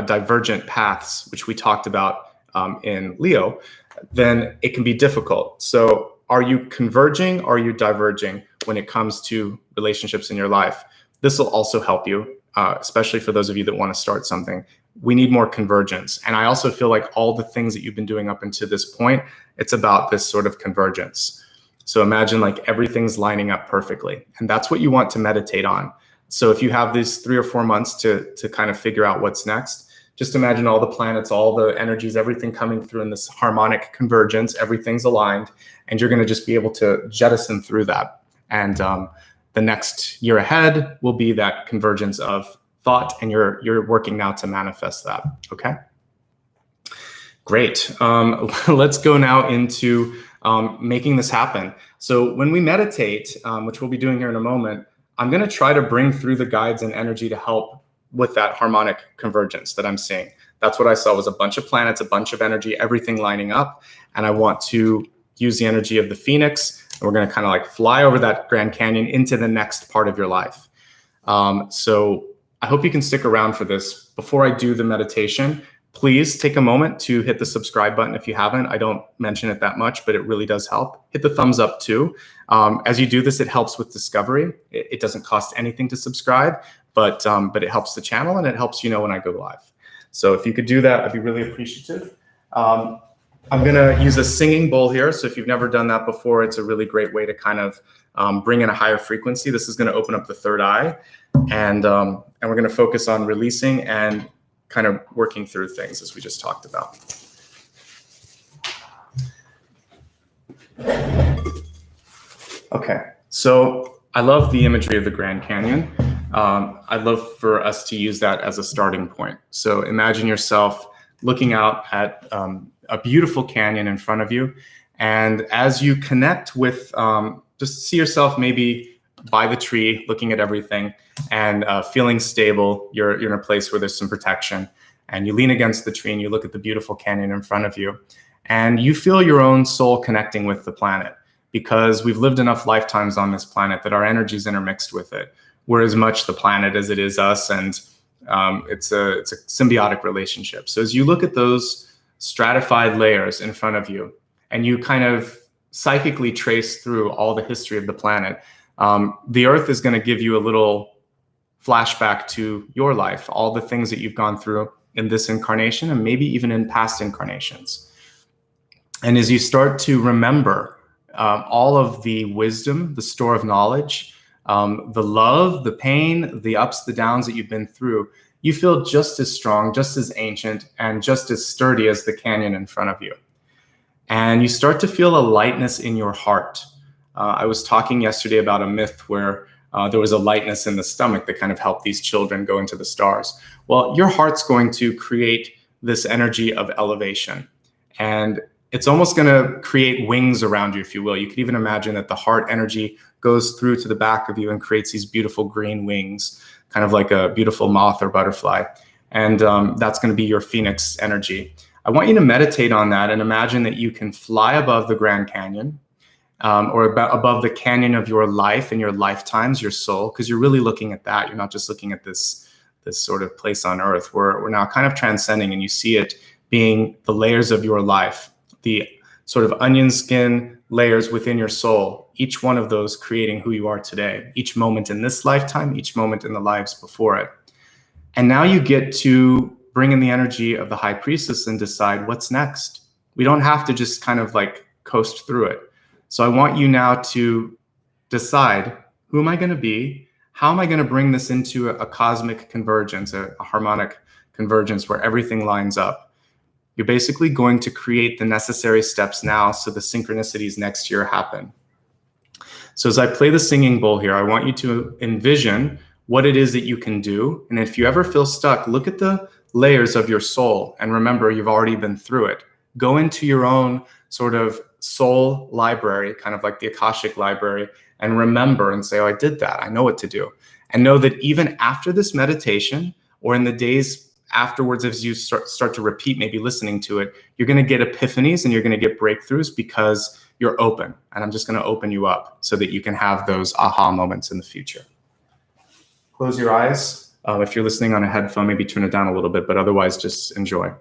divergent paths, which we talked about in Leo, then it can be difficult. So are you converging? Or are you diverging when it comes to relationships in your life? This will also help you, especially for those of you that want to start something. We need more convergence. And I also feel like all the things that you've been doing up until this point, it's about this sort of convergence. So imagine like everything's lining up perfectly. And that's what you want to meditate on. So if you have these 3 or 4 months to kind of figure out what's next, just imagine all the planets, all the energies, everything coming through in this harmonic convergence, everything's aligned, and you're going to just be able to jettison through that. And the next year ahead will be that convergence of thought, and you're working now to manifest that. Okay, great. Let's go now into making this happen. So when we meditate, which we'll be doing here in a moment, I'm going to try to bring through the guides and energy to help with that harmonic convergence that I'm seeing. That's what I saw, was a bunch of planets, a bunch of energy, everything lining up. And I want to use the energy of the Phoenix. And we're going to kind of like fly over that Grand Canyon into the next part of your life. So I hope you can stick around for this. Before I do the meditation, please take a moment to hit the subscribe button if you haven't. I don't mention it that much, but it really does help. Hit the thumbs up too. As you do this, it helps with discovery. It doesn't cost anything to subscribe, but it helps the channel, and it helps you know when I go live. So if you could do that, I'd be really appreciative. I'm going to use a singing bowl here. So if you've never done that before, it's a really great way to kind of bring in a higher frequency. This is going to open up the third eye, and we're going to focus on releasing and kind of working through things as we just talked about. Okay, so I love the imagery of the Grand Canyon. I'd love for us to use that as a starting point. So imagine yourself looking out at a beautiful canyon in front of you. And as you connect with, just see yourself maybe by the tree, looking at everything and feeling stable. You're in a place where there's some protection, and you lean against the tree and you look at the beautiful canyon in front of you, and you feel your own soul connecting with the planet, because we've lived enough lifetimes on this planet that our energy is intermixed with it. We're as much the planet as it is us, and it's a symbiotic relationship. So as you look at those stratified layers in front of you, and you kind of psychically trace through all the history of the planet, the Earth is going to give you a little flashback to your life, all the things that you've gone through in this incarnation, and maybe even in past incarnations. And as you start to remember all of the wisdom, the store of knowledge, the love, the pain, the ups, the downs that you've been through, you feel just as strong, just as ancient, and just as sturdy as the canyon in front of you. And you start to feel a lightness in your heart. I was talking yesterday about a myth where there was a lightness in the stomach that kind of helped these children go into the stars. Well, your heart's going to create this energy of elevation, and it's almost going to create wings around you, if you will. You could even imagine that the heart energy goes through to the back of you and creates these beautiful green wings, kind of like a beautiful moth or butterfly. And that's going to be your Phoenix energy. I want you to meditate on that and imagine that you can fly above the Grand Canyon, or above the canyon of your life and your lifetimes, your soul, because you're really looking at that. You're not just looking at this sort of place on Earth. We're now kind of transcending, and you see it being the layers of your life, the sort of onion skin layers within your soul, each one of those creating who you are today, each moment in this lifetime, each moment in the lives before it. And now you get to bring in the energy of the High Priestess and decide what's next. We don't have to just kind of like coast through it. So I want you now to decide, who am I going to be? How am I going to bring this into a cosmic convergence, a harmonic convergence where everything lines up? You're basically going to create the necessary steps now so the synchronicities next year happen. So as I play the singing bowl here, I want you to envision what it is that you can do. And if you ever feel stuck, look at the layers of your soul and remember you've already been through it. go into your own sort of soul library, kind of like the Akashic library, and remember and say, oh, I did that. I know what to do. And know that even after this meditation, or in the days afterwards, as you start to repeat, maybe listening to it, you're going to get epiphanies and you're going to get breakthroughs because you're open. And I'm just going to open you up so that you can have those aha moments in the future. Close your eyes. If you're listening on a headphone, maybe turn it down a little bit, but otherwise just enjoy.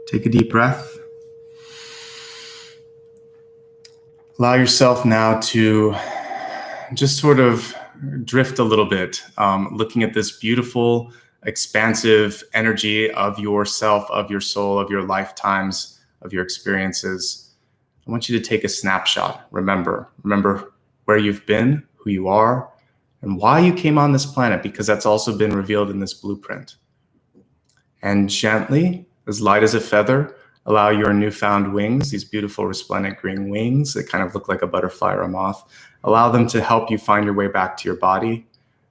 Take a deep breath. Allow yourself now to just sort of drift a little bit, looking at this beautiful, expansive energy of yourself, of your soul, of your lifetimes, of your experiences. I want you to take a snapshot. Remember where you've been, who you are, and why you came on this planet, because that's also been revealed in this blueprint. And gently, as light as a feather, allow your newfound wings, these beautiful resplendent green wings that kind of look like a butterfly or a moth, allow them to help you find your way back to your body,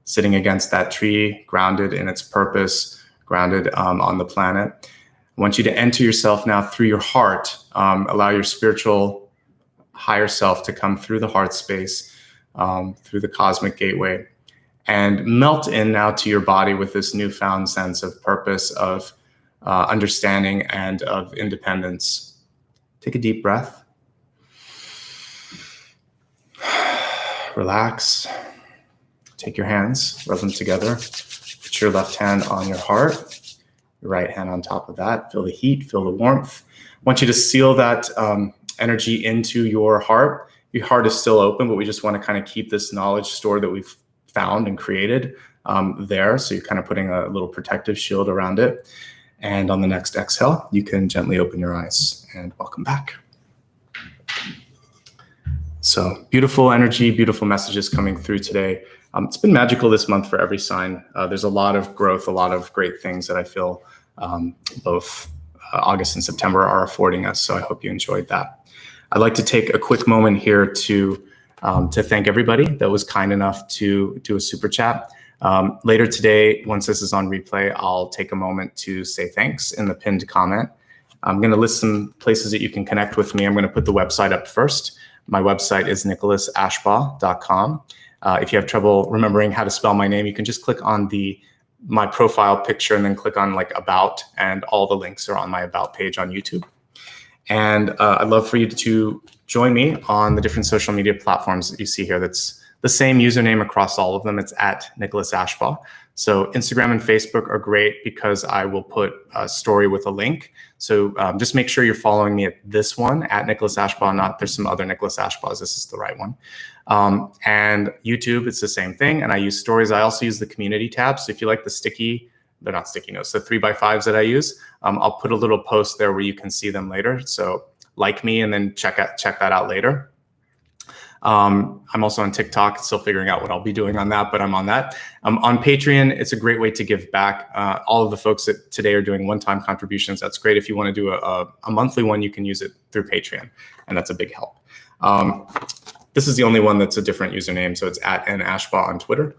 sitting against that tree, grounded in its purpose, grounded on the planet. I want you to enter yourself now through your heart, allow your spiritual higher self to come through the heart space, through the cosmic gateway, and melt in now to your body with this newfound sense of purpose, of understanding, and of independence. Take a deep breath. Relax. Take your hands, rub them together. Put your left hand on your heart, your right hand on top of that. Feel the heat, feel the warmth. I want you to seal that energy into your heart. Your heart is still open, but we just want to kind of keep this knowledge store that we've found and created there. So you're kind of putting a little protective shield around it. And on the next exhale, you can gently open your eyes, and welcome back. So beautiful energy, beautiful messages coming through today. It's been magical this month for every sign. There's a lot of growth, a lot of great things that I feel both August and September are affording us. So I hope you enjoyed that. I'd like to take a quick moment here to thank everybody that was kind enough to do a super chat. Later today, once this is on replay, I'll take a moment to say thanks in the pinned comment. I'm going to list some places that you can connect with me. I'm going to put the website up first. My website is nicholasashbaugh.com. If you have trouble remembering how to spell my name, you can just click on my profile picture and then click on like About, and all the links are on my About page on YouTube. And I'd love for you to join me on the different social media platforms that you see here. That's the same username across all of them. It's at Nicholas Ashbaugh. So Instagram and Facebook are great because I will put a story with a link. So just make sure you're following me at this one, at Nicholas Ashbaugh. There's some other Nicholas Ashbaughs. This is the right one. And YouTube, it's the same thing. And I use stories. I also use the community tab. So if you like they're not sticky notes, the 3x5s that I use, I'll put a little post there where you can see them later. So like me and then check that out later. I'm also on TikTok, still figuring out what I'll be doing on that, but I'm on that. On Patreon, it's a great way to give back. All of the folks that today are doing one-time contributions, that's great. If you want to do a monthly one, you can use it through Patreon, and that's a big help. This is the only one that's a different username, so it's @Ashbaugh on Twitter.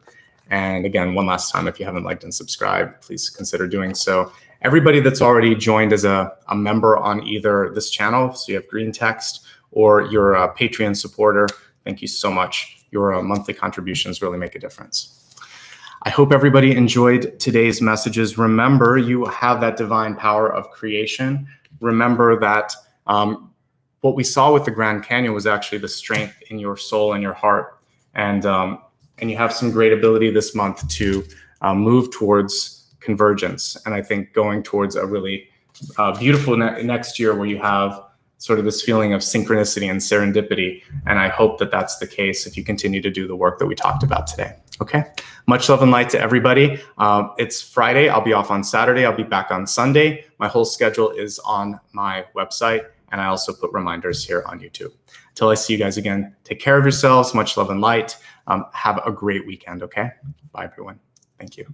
And again, one last time, if you haven't liked and subscribed, please consider doing so. Everybody that's already joined as a member on either this channel, so you have green text, or you're a Patreon supporter, thank you so much. Your monthly contributions really make a difference. I hope everybody enjoyed today's messages. Remember, you have that divine power of creation. Remember that what we saw with the Grand Canyon was actually the strength in your soul and your heart. And you have some great ability this month to move towards convergence. And I think going towards a really beautiful next year where you have sort of this feeling of synchronicity and serendipity. And I hope that that's the case if you continue to do the work that we talked about today. Okay. Much love and light to everybody. It's Friday. I'll be off on Saturday. I'll be back on Sunday. My whole schedule is on my website. And I also put reminders here on YouTube. Until I see you guys again, take care of yourselves. Much love and light. Have a great weekend. Okay. Bye, everyone. Thank you.